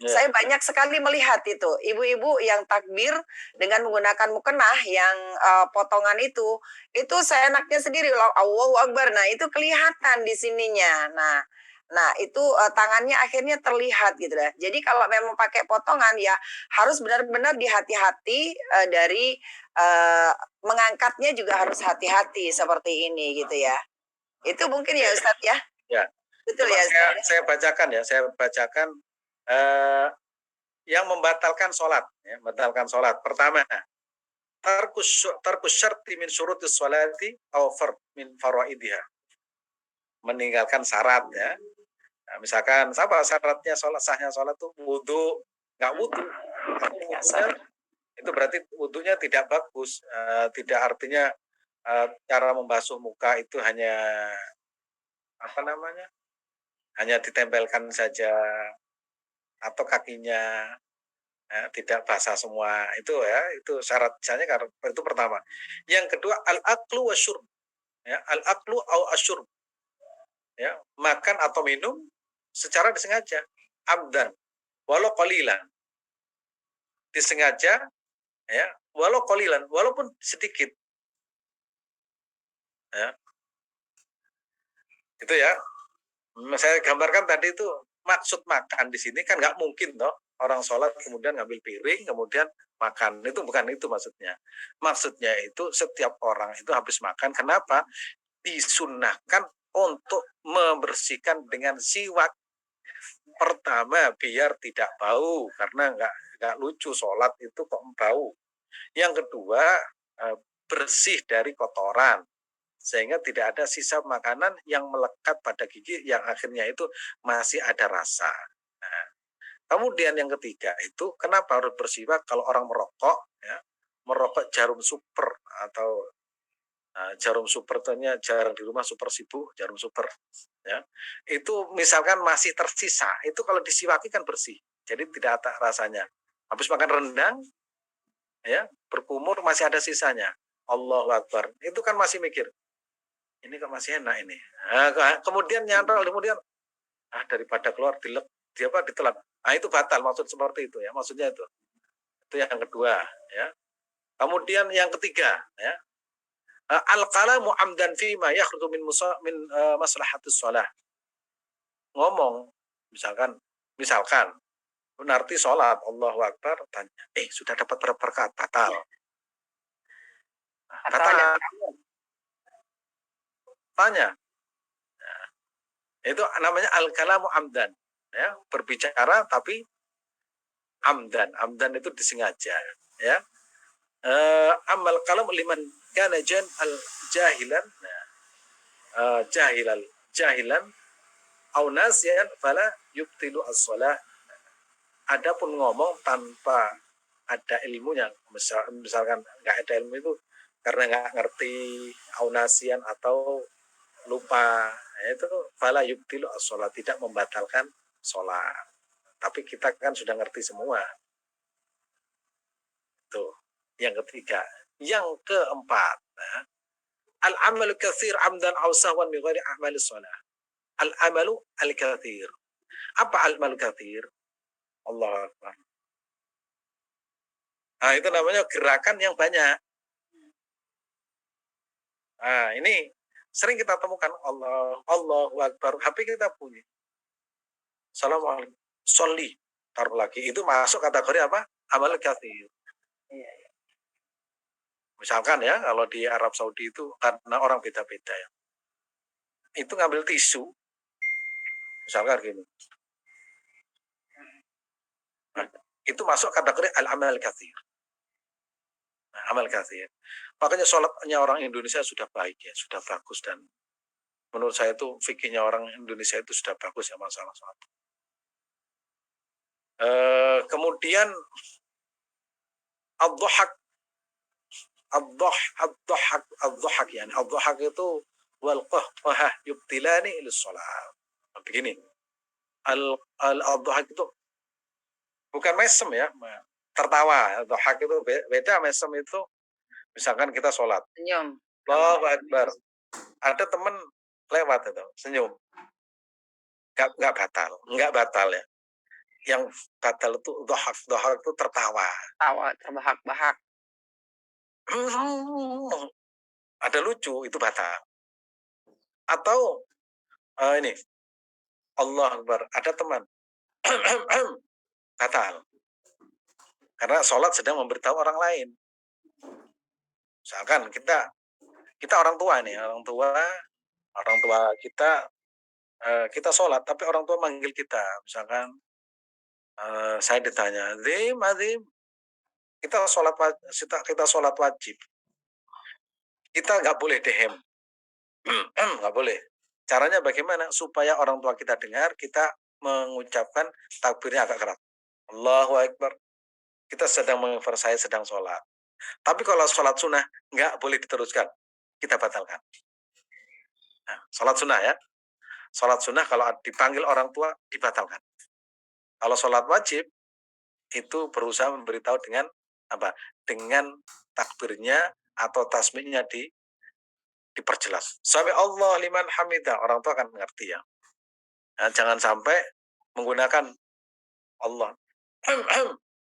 Saya banyak sekali melihat itu ibu-ibu yang takbir dengan menggunakan mukenah yang potongan itu seenaknya sendiri Allahu Akbar. Nah, itu kelihatan di sininya. Nah itu tangannya akhirnya terlihat gitu lah. Jadi kalau memang pakai potongan ya harus benar-benar dihati-hati dari mengangkatnya juga harus hati-hati seperti ini gitu ya. Itu mungkin ya Ustadz ya. Ya. Betul ya. Saya bacakan yang membatalkan sholat. Ya, membatalkan sholat. Pertama, tarkus syarti min syurutis sholati aw fard min faraidiha. Meninggalkan syarat ya. Nah, misalkan apa syaratnya sholat, sahnya sholat itu wudhu, nggak wudhu. Itu berarti wudhunya tidak bagus. Tidak artinya cara membasuh muka itu hanya apa namanya? Hanya ditempelkan saja atau kakinya tidak basah semua itu syarat misalnya itu pertama. Yang kedua al-aklu wasyurb ya, al-aklu au asyurb ya, makan atau minum secara disengaja abdan walau qalilan, disengaja ya, walau qalilan, walaupun sedikit ya. Itu ya. Saya gambarkan tadi itu maksud makan di sini kan nggak mungkin toh orang sholat kemudian ngambil piring kemudian makan, itu bukan itu maksudnya. Maksudnya itu setiap orang itu habis makan, kenapa? disunnahkan untuk membersihkan dengan siwak. Pertama, biar tidak bau, karena nggak lucu sholat itu kok bau. Yang kedua, bersih dari kotoran, sehingga tidak ada sisa makanan yang melekat pada gigi yang akhirnya itu masih ada rasa. Nah, kemudian yang ketiga itu kenapa harus bersiwak kalau orang merokok, ya, merokok jarum super atau jarum super ternyata jarang di rumah, super sibuk, jarum super, ya. Itu misalkan masih tersisa, itu kalau disiwaki kan bersih. Jadi tidak ada rasanya. Habis makan rendang, ya, berkumur masih ada sisanya. Allahu Akbar. Itu kan masih mikir, ini kan masih enak ini. Nah, kemudian nyantol, kemudian daripada keluar ditelan. Nah, itu batal, maksud seperti itu ya. Maksudnya itu. Itu yang kedua, ya. Kemudian yang ketiga, ya, al-kalamu amdan fima yakhruju min maslahatus shalah. Ngomong, misalkan menarti sholat, Allahu Akbar, tanya, sudah dapat berapa rakaat? Batal. Batal. Tanya. Nah, itu namanya al-kalamu amdan. Ya, berbicara tapi amdan. Amdan itu disengaja. Ya. Amal kalam liman kana al jahilan. Nah, jahilan au nasiyan fala yubtilu as-shalah. Adapun ngomong tanpa ada ilmunya, misalkan nggak ada ilmu itu karena nggak ngerti aunasian atau lupa, itu fala yubtilu as-shalah, tidak membatalkan sholat. Tapi kita kan sudah ngerti semua. Tuh, yang ketiga. Yang keempat, al-amalu katsir amdan aw sahwan min ghairi a'malis shalah. Al-amalu al-katsir. Apa al-amalu katsir? Allah Akbar. Nah, itu namanya gerakan yang banyak. Nah, ini sering kita temukan Allahu Akbar. HP kita punya. Assalamualaikum. Sholli. Taruh lagi. Itu masuk kategori apa? Amal katsir. Misalkan ya, kalau di Arab Saudi itu karena orang beda-beda ya. Itu ngambil tisu. Misalkan gini. Nah, itu masuk kategori al-amal katsir. Nah, amal katsir. Makanya sholatnya orang Indonesia sudah baik ya, sudah bagus, dan menurut saya itu fikihnya orang Indonesia itu sudah bagus ya masalah sholat. Kemudian ad-dhahak yani ad-dhahak itu wal qahqahah yubtilani lis-shalah. Begini. Ad-dhahak itu bukan mesem ya, tertawa. Ad-dhahak itu beda, mesem itu misalkan kita sholat. Senyum. Allahu Akbar. Ada teman lewat itu, senyum. Enggak batal ya. Yang batal itu dhahak itu tertawa. Tawa terbahak-bahak. Ada lucu, itu batal. Atau ini Allah Akbar, ada teman batal. Karena sholat sedang memberitahu orang lain. Misalkan kita orang tua nih, orang tua kita sholat, tapi orang tua manggil kita. Misalkan saya ditanya, Azim, kita sholat wajib. Kita nggak boleh dehem. Nggak boleh. Caranya bagaimana? Supaya orang tua kita dengar, kita mengucapkan takbirnya agak keras. Allahu Akbar. Kita sedang saya sedang sholat. Tapi kalau sholat sunnah, nggak boleh diteruskan. Kita batalkan. Nah, sholat sunnah ya. Sholat sunnah kalau dipanggil orang tua, dibatalkan. Kalau sholat wajib, itu berusaha memberitahu dengan apa? Dengan takbirnya atau tasmihnya diperjelas. Sami Allah liman hamidah. Orang tua akan mengerti ya. Nah, jangan sampai menggunakan Allah.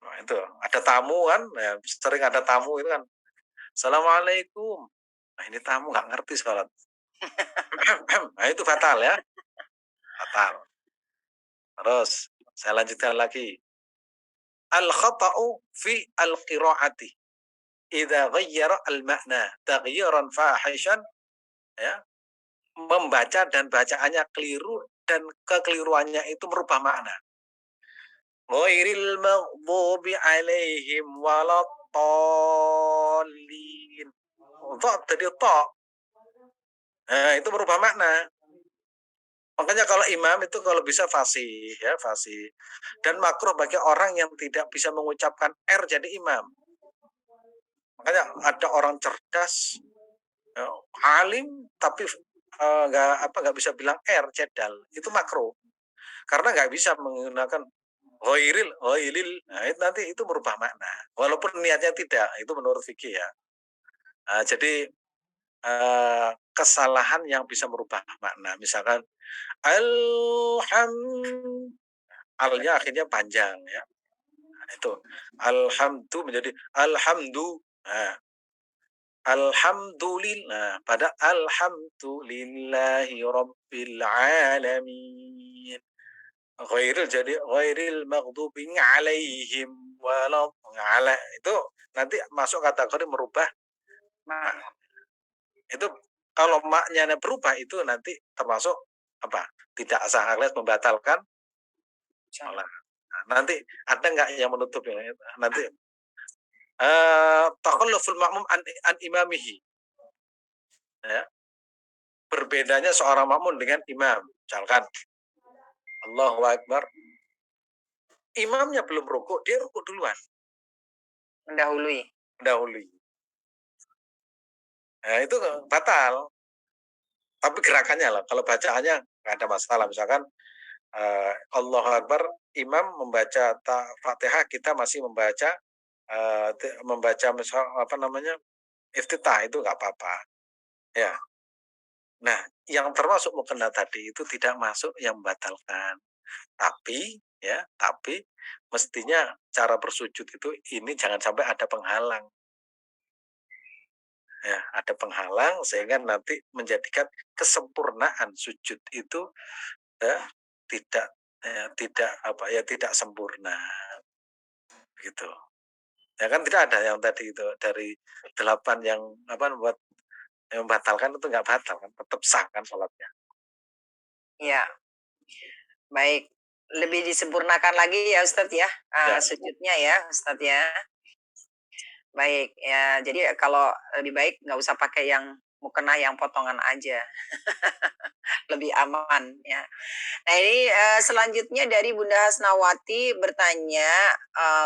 Nah, itu ada tamu kan, ya, sering ada tamu itu kan. Assalamualaikum. Nah, ini tamu nggak ngerti sholat. Nah, itu batal ya. Batal. Terus saya lanjutkan lagi. Al-khata'u fi al-qira'ati idza ghayyara al-ma'na taghyiran fahishan, ya, membaca dan bacaannya keliru dan kekeliruannya itu merubah makna. Ghairil maghdubi alaihim waladdallin. Tha jadi tha. Nah, itu merubah makna. Makanya kalau imam itu kalau bisa fasih, ya fasih. Dan makruh bagi orang yang tidak bisa mengucapkan R jadi imam. Makanya ada orang cerdas, alim tapi nggak bisa bilang R cedal, itu makruh. Karena nggak bisa menggunakan hoiril, nah itu nanti itu merubah makna. Walaupun niatnya tidak, itu menurut fikih ya. Nah, jadi kesalahan yang bisa merubah makna. Misalkan alham, alnya akhirnya panjang ya. Nah, itu alhamdu menjadi alhamdu. Nah, alhamdulillah pada alhamdulillahi rabbil alamin. Ghairil jadi ghairil maghdubi alaihim walad ngala itu nanti masuk kategori merubah mak. Itu kalau maknya berubah itu nanti termasuk apa? Tidak sah alias membatalkan sholat. Nah, nanti ada nggak yang menutupnya? Nanti takhalluful ma'mum an imamihi. Ya. Berbedanya seorang makmum dengan imam. Misalkan Allahu Akbar. Imamnya belum rukuk, dia rukuk duluan. Mendahului. Nah, itu batal. Tapi gerakannya lah, kalau bacaannya nggak ada masalah. Misalkan Allahu Akbar, imam membaca Fatihah, kita masih membaca misal apa namanya iftitah, itu nggak apa-apa. Ya. Nah, yang termasuk mukena tadi itu tidak masuk yang membatalkan. Tapi mestinya cara bersujud itu ini jangan sampai ada penghalang. Ya, ada penghalang sehingga nanti menjadikan kesempurnaan sujud itu ya, tidak sempurna gitu. Ya kan tidak ada yang tadi itu dari 8 yang buat yang membatalkan itu nggak batal kan, tetap sah kan sholatnya. Iya. Baik, lebih disempurnakan lagi ya Ustadz ya, Ya. sujudnya ya Ustadz ya. Baik, ya jadi kalau lebih baik nggak usah pakai yang mukena yang potongan aja. Lebih aman ya. Nah ini selanjutnya dari Bunda Hasnawati bertanya,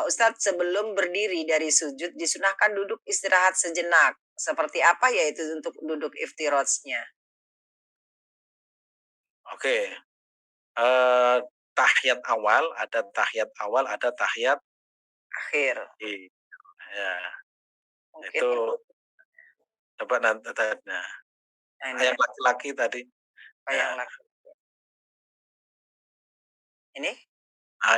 Ustadz sebelum berdiri dari sujud disunahkan duduk istirahat sejenak. Seperti apa ya itu untuk duduk iftirajnya? Oke. Tahiyat awal, ada tahiyat Akhir. Ya. Mungkin Itu coba nanti nah, ini yang laki-laki tadi. Ya. yang laki. Ini? Nah,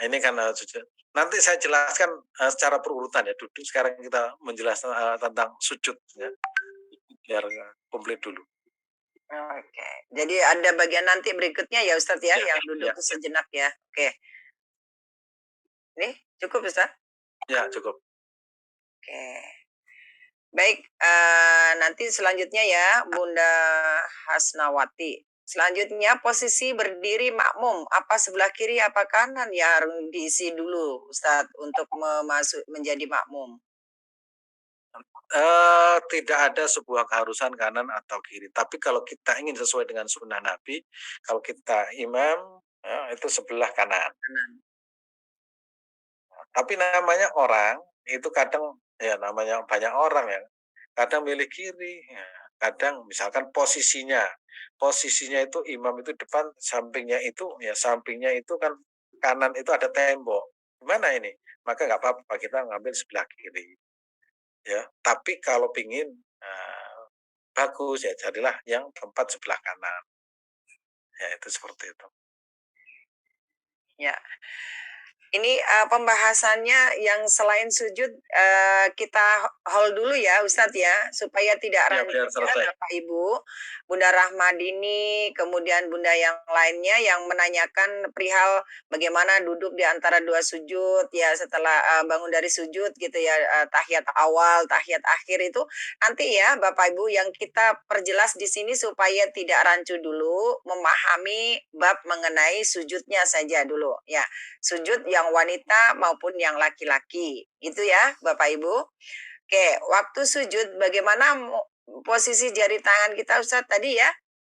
ini kan sujud. Nanti saya jelaskan secara berurutan ya. Duduk sekarang kita menjelaskan tentang sujud ya. Biar komplit dulu. Oke. Jadi ada bagian nanti berikutnya ya Ustadz ya, yang duduk sejenak ya. Oke. Ini cukup Ustadz? Ya, cukup. Oke. Baik, nanti selanjutnya ya Bunda Hasnawati. Selanjutnya posisi berdiri makmum, apa sebelah kiri apa kanan ya harus diisi dulu Ustadz untuk menjadi makmum. Tidak ada sebuah keharusan kanan atau kiri. Tapi kalau kita ingin sesuai dengan sunnah Nabi, kalau kita imam itu sebelah kanan. Tapi namanya orang itu kadang ya namanya banyak orang ya. Kadang milih kiri, ya. Kadang misalkan posisinya itu imam itu depan, sampingnya itu kan kanan itu ada tembok. Gimana ini? Maka nggak apa-apa kita ngambil sebelah kiri. Ya, tapi kalau pingin bagus ya jadilah yang tempat sebelah kanan. Ya itu seperti itu. Ya. Ini pembahasannya yang selain sujud kita hold dulu ya Ustadz ya, supaya tidak Ya, rancu biar ya selesai. Bapak Ibu, Bunda Rahmadini, kemudian Bunda yang lainnya yang menanyakan perihal bagaimana duduk di antara dua sujud ya setelah bangun dari sujud gitu ya, tahiyat awal, tahiyat akhir itu nanti ya Bapak Ibu yang kita perjelas di sini supaya tidak rancu dulu, memahami bab mengenai sujudnya saja dulu ya. Sujud yang wanita maupun yang laki-laki. Itu ya, Bapak Ibu. Oke, waktu sujud bagaimana posisi jari tangan kita Ustaz tadi ya?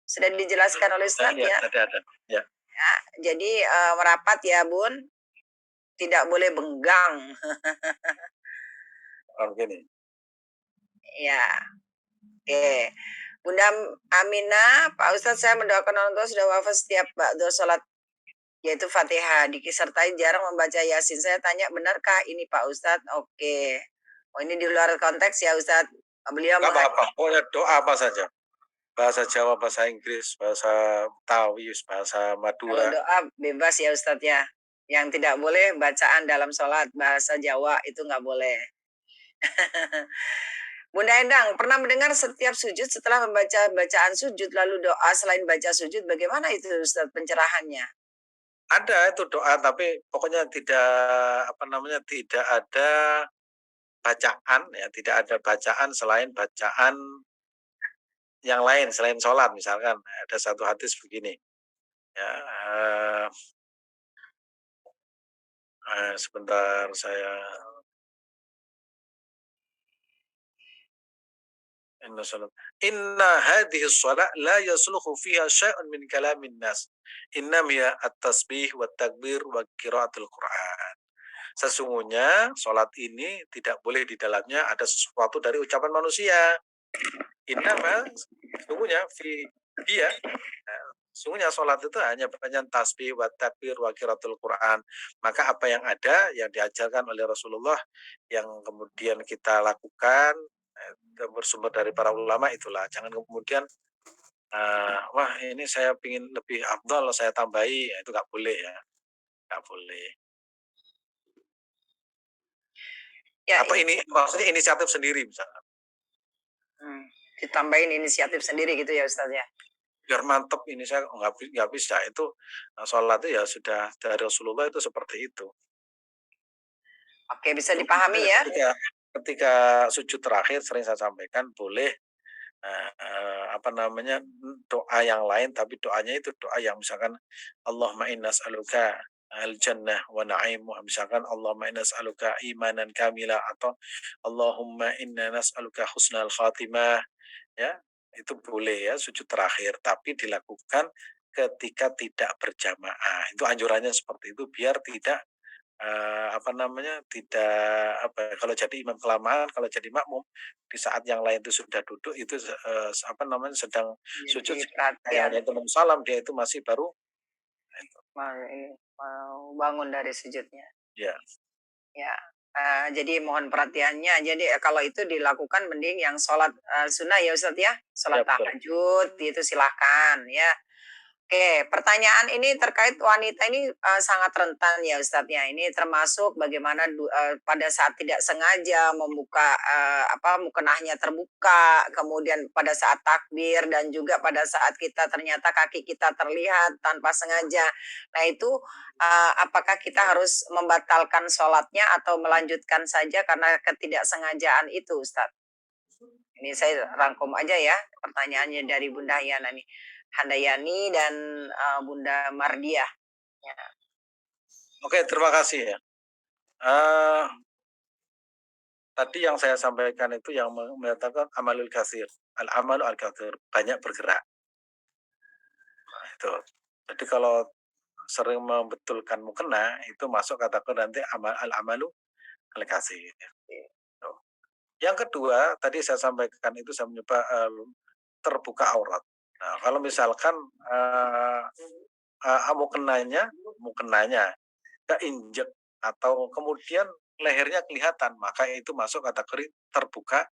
Sudah dijelaskan oleh Ustaz Ya, ya. ada. Ya, Ya, jadi merapat ya, Bun. Tidak boleh benggang. begini. Ya. Oke. Bunda Aminah, Pak Ustadz saya mendoakan orang tua sudah wafat setiap ba'da sholat yaitu Fatihah disertai jarang membaca Yasin. Saya tanya benarkah ini Pak Ustadz? Oke. Oh ini di luar konteks ya Ustadz. Beliau Nggak apa-apa, pokoknya doa apa saja. Bahasa Jawa, bahasa Inggris, bahasa Betawi, bahasa kalau Madura. doa bebas ya Ustadz ya. Yang tidak boleh bacaan dalam sholat bahasa Jawa itu nggak boleh. Bunda Endang, pernah mendengar setiap sujud setelah membaca bacaan sujud lalu doa selain baca sujud, bagaimana itu Ustadz pencerahannya? Ada itu doa, tapi pokoknya tidak tidak ada bacaan ya, tidak ada bacaan selain bacaan yang lain selain sholat. Misalkan ada satu hadis begini ya, sebentar saya inna hadhihi shalah la yasluhu fiha syai'un min kalamin nas innam hiya at-tasbih wa takbir wa qiraatul Qur'an. Sesungguhnya sholat ini tidak boleh di dalamnya ada sesuatu dari ucapan manusia. Innama sesungguhnya dia sesungguhnya sholat itu hanya banyak tasbih wa takbir wa qiraatul Quran. Maka apa yang ada yang diajarkan oleh Rasulullah yang kemudian kita lakukan bersumber dari para ulama itulah. Jangan kemudian wah ini saya ingin lebih afdal saya tambahi, itu nggak boleh ya, nggak boleh. Ya, Atau ini maksudnya inisiatif sendiri misalnya. Ditambahin inisiatif sendiri gitu ya Ustaz ya. Biar mantep ini saya nggak bisa itu sholat itu ya sudah dari Rasulullah itu seperti itu. Oke, bisa dipahami ya. Ketika sujud terakhir sering saya sampaikan boleh doa yang lain tapi doanya itu doa yang misalkan Allahumma inna as'aluka al jannah wa na'imuha, misalkan Allahumma inna as'aluka imanan kamila atau Allahumma inna nas'aluka husnal khatimah ya, itu boleh ya sujud terakhir tapi dilakukan ketika tidak berjamaah. Itu anjurannya seperti itu biar tidak kalau jadi imam kelamaan, kalau jadi makmum di saat yang lain itu sudah duduk itu sedang sujud, yang itu salam dia itu masih baru mau bangun dari sujudnya. ya. Ya. Jadi mohon perhatiannya. Jadi kalau itu dilakukan mending yang sholat sunnah ya Ustadz ya, sholat tahajud itu silahkan ya. Oke, pertanyaan ini terkait wanita ini sangat rentan ya Ustadz ya. Ini termasuk bagaimana pada saat tidak sengaja membuka mukenahnya terbuka, kemudian pada saat takbir dan juga pada saat kita ternyata kaki kita terlihat tanpa sengaja. Nah itu apakah kita harus membatalkan sholatnya atau melanjutkan saja karena ketidaksengajaan itu Ustadz? Ini saya rangkum aja ya pertanyaannya dari Bunda Yana nih. Handayani dan Bunda Mardiah. Ya. Oke, terima kasih ya. Tadi yang saya sampaikan itu yang menyatakan amalul katsir, al-amalu al-katsir, banyak bergerak. Nah, itu. Jadi kalau sering membetulkan mukena itu masuk kategori nanti al-amalu al-katsir. Yang kedua, tadi saya sampaikan itu saya mencoba terbuka aurat. Nah, kalau misalkan mukenanya keinjek atau kemudian lehernya kelihatan, maka itu masuk kategori terbuka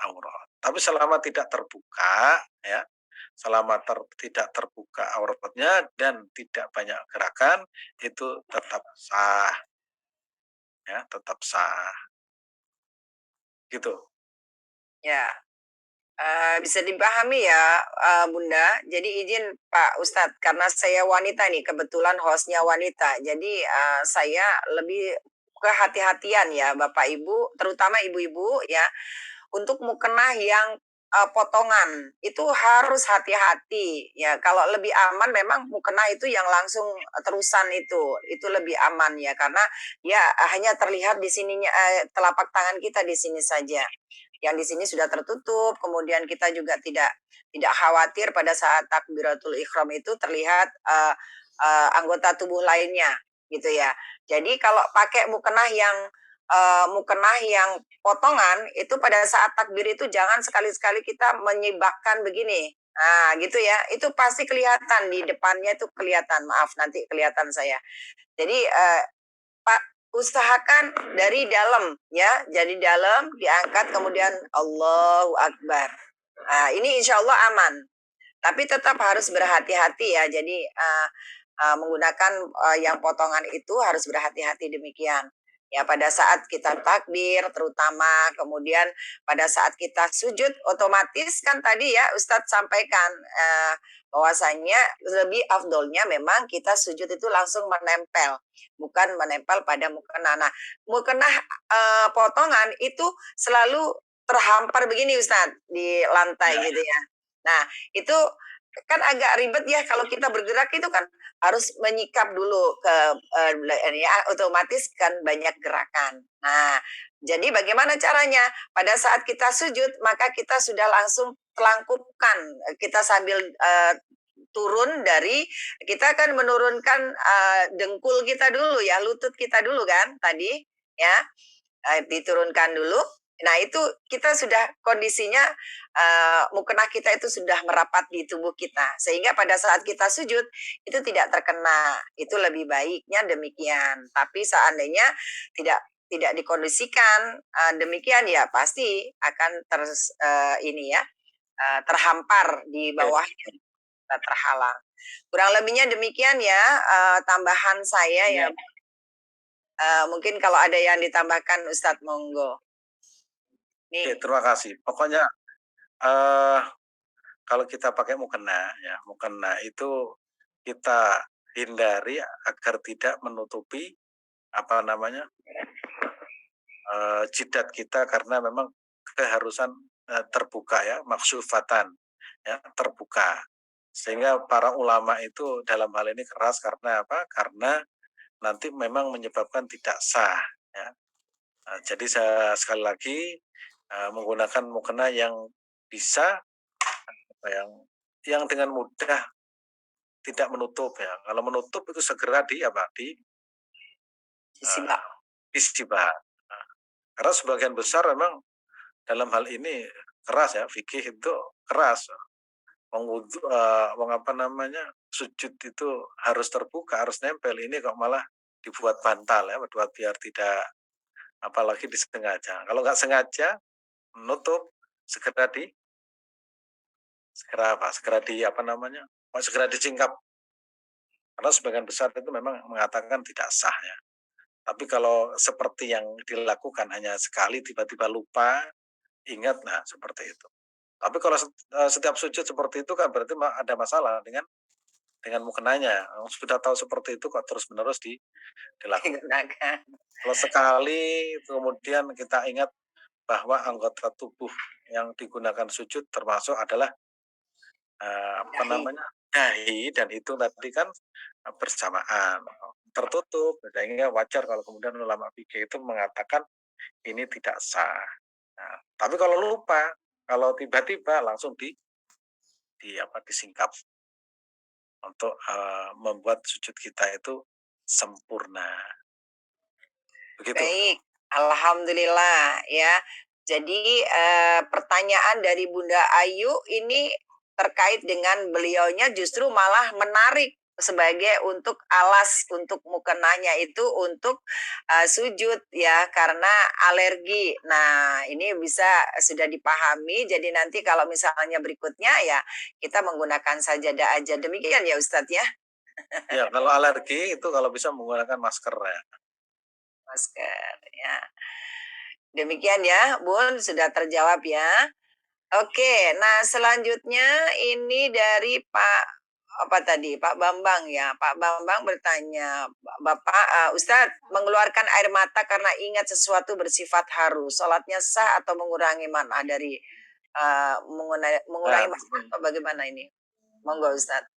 aurat. Tapi selama tidak terbuka, ya, selama tidak terbuka auratnya dan tidak banyak gerakan, itu tetap sah. ya, tetap sah. Gitu. Ya. Bisa dipahami ya, Bunda. Jadi izin Pak Ustadz, karena saya wanita nih, kebetulan hostnya wanita. Jadi saya lebih kehati-hatian ya Bapak Ibu, terutama ibu-ibu ya, untuk mukena yang potongan itu harus hati-hati ya. Kalau lebih aman memang mukena itu yang langsung terusan itu lebih aman ya, karena ya hanya terlihat di sininya, telapak tangan kita di sini saja. Yang di sini sudah tertutup, kemudian kita juga tidak khawatir pada saat takbiratul ikhram itu terlihat anggota tubuh lainnya gitu ya. Jadi kalau pakai mukena yang potongan itu pada saat takbir itu jangan sekali-sekali kita menyibakkan begini. Nah, gitu ya. Itu pasti kelihatan di depannya itu kelihatan. Maaf nanti kelihatan saya. Jadi Pak, usahakan dari dalam ya. Jadi dalam diangkat kemudian Allahu Akbar. Nah, ini insya Allah aman. Tapi tetap harus berhati-hati ya. Jadi menggunakan yang potongan itu harus berhati-hati demikian. Ya pada saat kita takbir terutama, kemudian pada saat kita sujud otomatis kan tadi ya Ustadz sampaikan bahwasanya lebih afdolnya memang kita sujud itu langsung menempel, bukan menempel pada mukena. Nah, mukena potongan itu selalu terhampar begini Ustadz di lantai Ya, gitu ya. Nah, itu kan agak ribet ya kalau kita bergerak itu kan harus menyikap dulu ke ya otomatis kan banyak gerakan. Nah, jadi bagaimana caranya? Pada saat kita sujud maka kita sudah langsung telangkupkan, kita sambil turun dari kita kan menurunkan dengkul kita dulu ya, lutut kita dulu kan tadi ya. Diturunkan dulu. Nah, itu kita sudah kondisinya mukena kita itu sudah merapat di tubuh kita. Sehingga pada saat kita sujud itu tidak terkena. Itu lebih baiknya demikian. Tapi seandainya tidak tidak dikondisikan demikian ya pasti akan ini ya terhampar di oke. bawahnya, terhalang. Kurang lebihnya demikian ya tambahan saya ya. Mungkin kalau ada yang ditambahkan Ustadz monggo. Oke, Nih, terima kasih. Pokoknya eh kalau kita pakai mukena ya, mukena itu kita hindari agar tidak menutupi apa namanya jidat kita karena memang keharusan terbuka ya, maksufatan ya, terbuka. Sehingga para ulama itu dalam hal ini keras karena apa? Karena nanti memang menyebabkan tidak sah ya. Jadi saya sekali lagi menggunakan mukena yang bisa yang dengan mudah tidak menutup ya. Kalau menutup itu segera di apa? sisi Uh, istibah. Karena sebagian besar memang dalam hal ini keras ya, fikih itu keras. Apa namanya, sujud itu harus terbuka, harus nempel. Ini kok malah dibuat bantal ya, buat biar tidak, apalagi disengaja. Kalau nggak sengaja menutup, segera di segera di apa namanya, segera disingkap. Karena sebagian besar itu memang mengatakan tidak sah ya. Tapi kalau seperti yang dilakukan hanya sekali tiba-tiba lupa, ingat, nah seperti itu. Tapi kalau setiap sujud seperti itu kan berarti ada masalah dengan mukenanya. Sudah tahu seperti itu kok terus-menerus dilakukan. digunakan. Kalau sekali kemudian kita ingat bahwa anggota tubuh yang digunakan sujud termasuk adalah apa Dahi. namanya, dahi, dan itu tadi kan bersamaan tertutup, sehingga wajar kalau kemudian ulama fikih itu mengatakan ini tidak sah. Nah, tapi kalau lupa, kalau tiba-tiba langsung disingkap untuk membuat sujud kita itu sempurna. Begitu. Baik, alhamdulillah ya. Jadi pertanyaan dari Bunda Ayu ini terkait dengan beliaunya justru malah menarik sebagai untuk alas untuk mukenanya itu untuk sujud ya karena alergi. Nah, ini bisa sudah dipahami. Jadi nanti kalau misalnya berikutnya ya kita menggunakan sajadah aja. Demikian ya Ustadz ya. Ya, kalau alergi itu kalau bisa menggunakan masker ya. masker ya. Demikian ya, Bun, sudah terjawab ya. Oke, nah selanjutnya ini dari Pak apa tadi? Pak Bambang ya. Pak Bambang bertanya, Bapak Ustadz mengeluarkan air mata karena ingat sesuatu bersifat haru. Sholatnya sah atau mengurangi mana dari mengurangi Nah, mana atau bagaimana ini? Monggo Ustadz,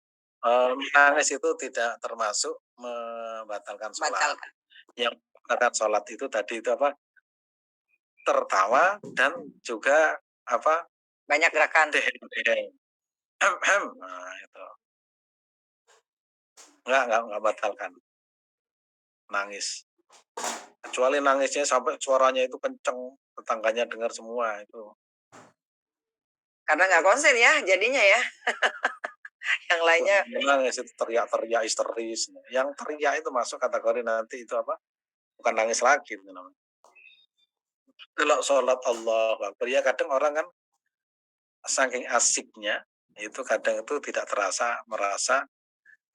menangis itu tidak termasuk membatalkan sholat. batalkan. Yang membatalkan sholat itu tadi itu apa? Tertawa dan juga apa? Banyak gerakan. Deheng-deheng. Nah, itu. Enggak batalkan. Nangis. Kecuali nangisnya sampai suaranya itu kenceng, tetangganya dengar semua itu. Karena nggak konsen ya jadinya ya. Yang lainnya Nangis itu teriak-teriak histeris. Yang teriak itu masuk kategori nanti itu apa? Bukan nangis lagi itu namanya. Kalau sholat Allah Akbar ya kadang orang kan saking asiknya itu kadang itu tidak terasa merasa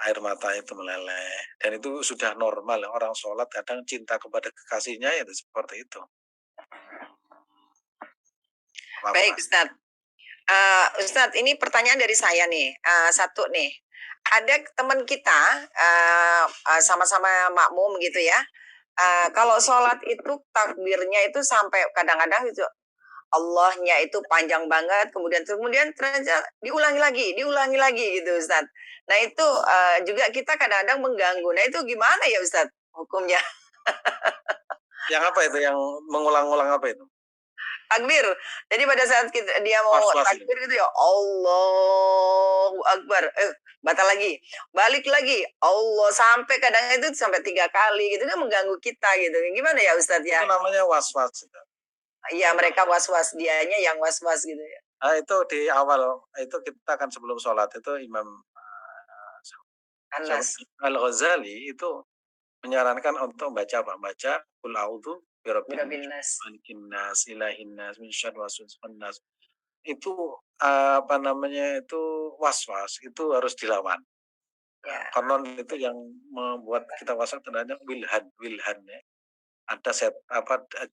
air mata itu meleleh dan itu sudah normal orang sholat kadang cinta kepada kekasihnya itu seperti itu. baik Ustadz. Ustadz, ini pertanyaan dari saya nih. Satu nih, ada teman kita sama-sama makmum gitu ya. Kalau sholat itu takbirnya itu sampai kadang-kadang itu Allahnya itu panjang banget, kemudian ternyata diulangi lagi gitu Ustadz. Nah itu juga kita kadang-kadang mengganggu. Nah itu gimana ya Ustadz hukumnya? Yang apa itu yang mengulang-ulang apa itu? Takbir. Jadi pada saat dia mau Was-was takbir gitu ya Allahu Akbar. Batal lagi. Balik lagi. Allah sampai kadang itu sampai 3 kali gitu kan mengganggu kita gitu. Gimana ya Ustadz ya? Itu namanya was-was. Iya mereka was-was dianya yang was-was gitu ya. Nah, itu di awal itu kita kan sebelum sholat itu Imam Anas. Al-Ghazali itu menyarankan untuk baca apa? Baca Qul a'udzu birabbin Birabinas. malikin nas, ilahin nas, min syarri waswasil nas. Itu apa namanya itu was-was itu harus dilawan. Ya. Konon itu yang membuat kita was-was terhadap wilhan ya. Ada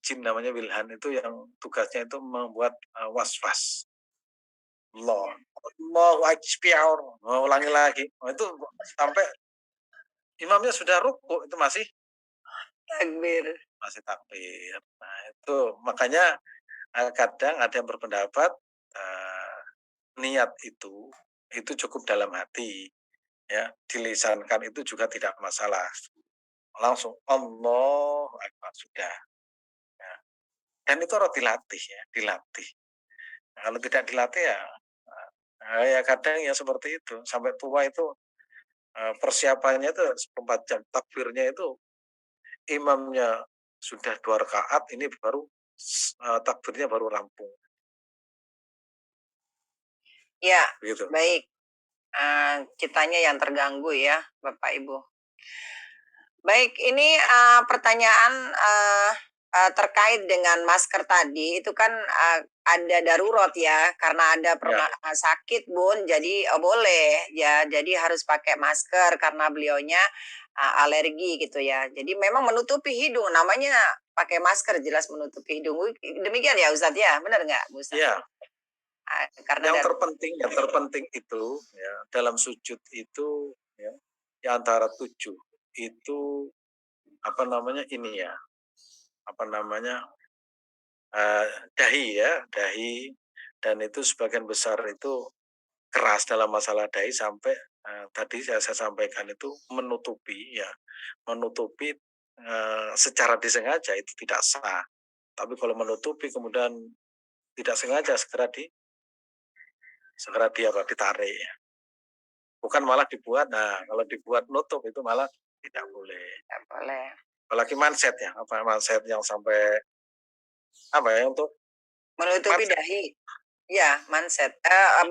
jin namanya wilhan itu yang tugasnya itu membuat was-was. Allahu Akbar. Ulangi lagi. Itu sampai imamnya sudah ruku itu Takbir. masih takbir. Nah, itu makanya kadang ada yang berpendapat niat itu cukup dalam hati ya, dilisankan itu juga tidak masalah. Langsung Allah Akbar sudah. Ya. Dan itu harus dilatih ya, dilatih. Nah, kalau tidak dilatih ya kadang ya seperti itu. Sampai tua itu persiapannya itu 4 jam takbirnya itu imamnya sudah 2 rakaat ini baru takbirnya baru rampung. Ya, Begitu. baik. Kitanya yang terganggu ya, Bapak Ibu. Baik, ini pertanyaan terkait dengan masker tadi itu kan ada darurat ya karena ada sakit Bun, jadi boleh ya, jadi harus pakai masker karena beliaunya alergi gitu ya. Jadi memang menutupi hidung, namanya pakai masker jelas menutupi hidung. Demikian ya Ustadz ya, benar nggak Bu Ustadz? Iya. Karena Yang terpenting itu ya dalam sujud itu ya antara 7 itu apa namanya ini ya apa namanya dahi dan itu sebagian besar itu keras dalam masalah dahi sampai tadi saya sampaikan itu menutupi secara disengaja itu tidak sah. Tapi kalau menutupi kemudian tidak sengaja segera ditarik ya. Bukan malah dibuat. Nah, kalau dibuat nutup itu malah tidak boleh. Tidak boleh. Apalagi manset ya, manset yang sampai apa ya untuk menutupi dahi. Ya, manset.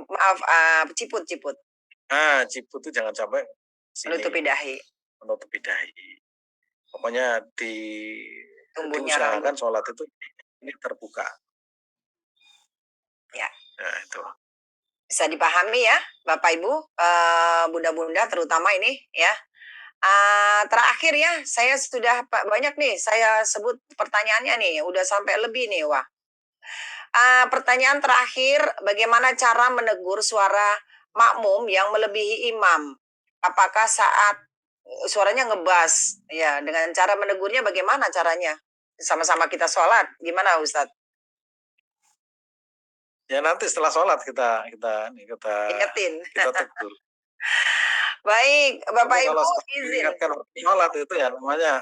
Maaf, ciput. Ciput itu jangan sampai sini. Menutupi dahi. Pokoknya diusahakan sholat itu ini terbuka. Ya. Nah, itu. Bisa dipahami ya, Bapak Ibu, bunda-bunda terutama ini ya. Terakhir ya, saya sudah banyak nih, saya sebut pertanyaannya nih, udah sampai lebih nih, wah. Pertanyaan terakhir, bagaimana cara menegur suara makmum yang melebihi imam? Apakah saat suaranya ngebas? Ya, dengan cara menegurnya bagaimana caranya? Sama-sama kita sholat, gimana Ustadz? Ya nanti setelah sholat kita Ingetin. tegur. Baik, Tapi Bapak kalau Ibu sudah izin. diingatkan sholat itu ya namanya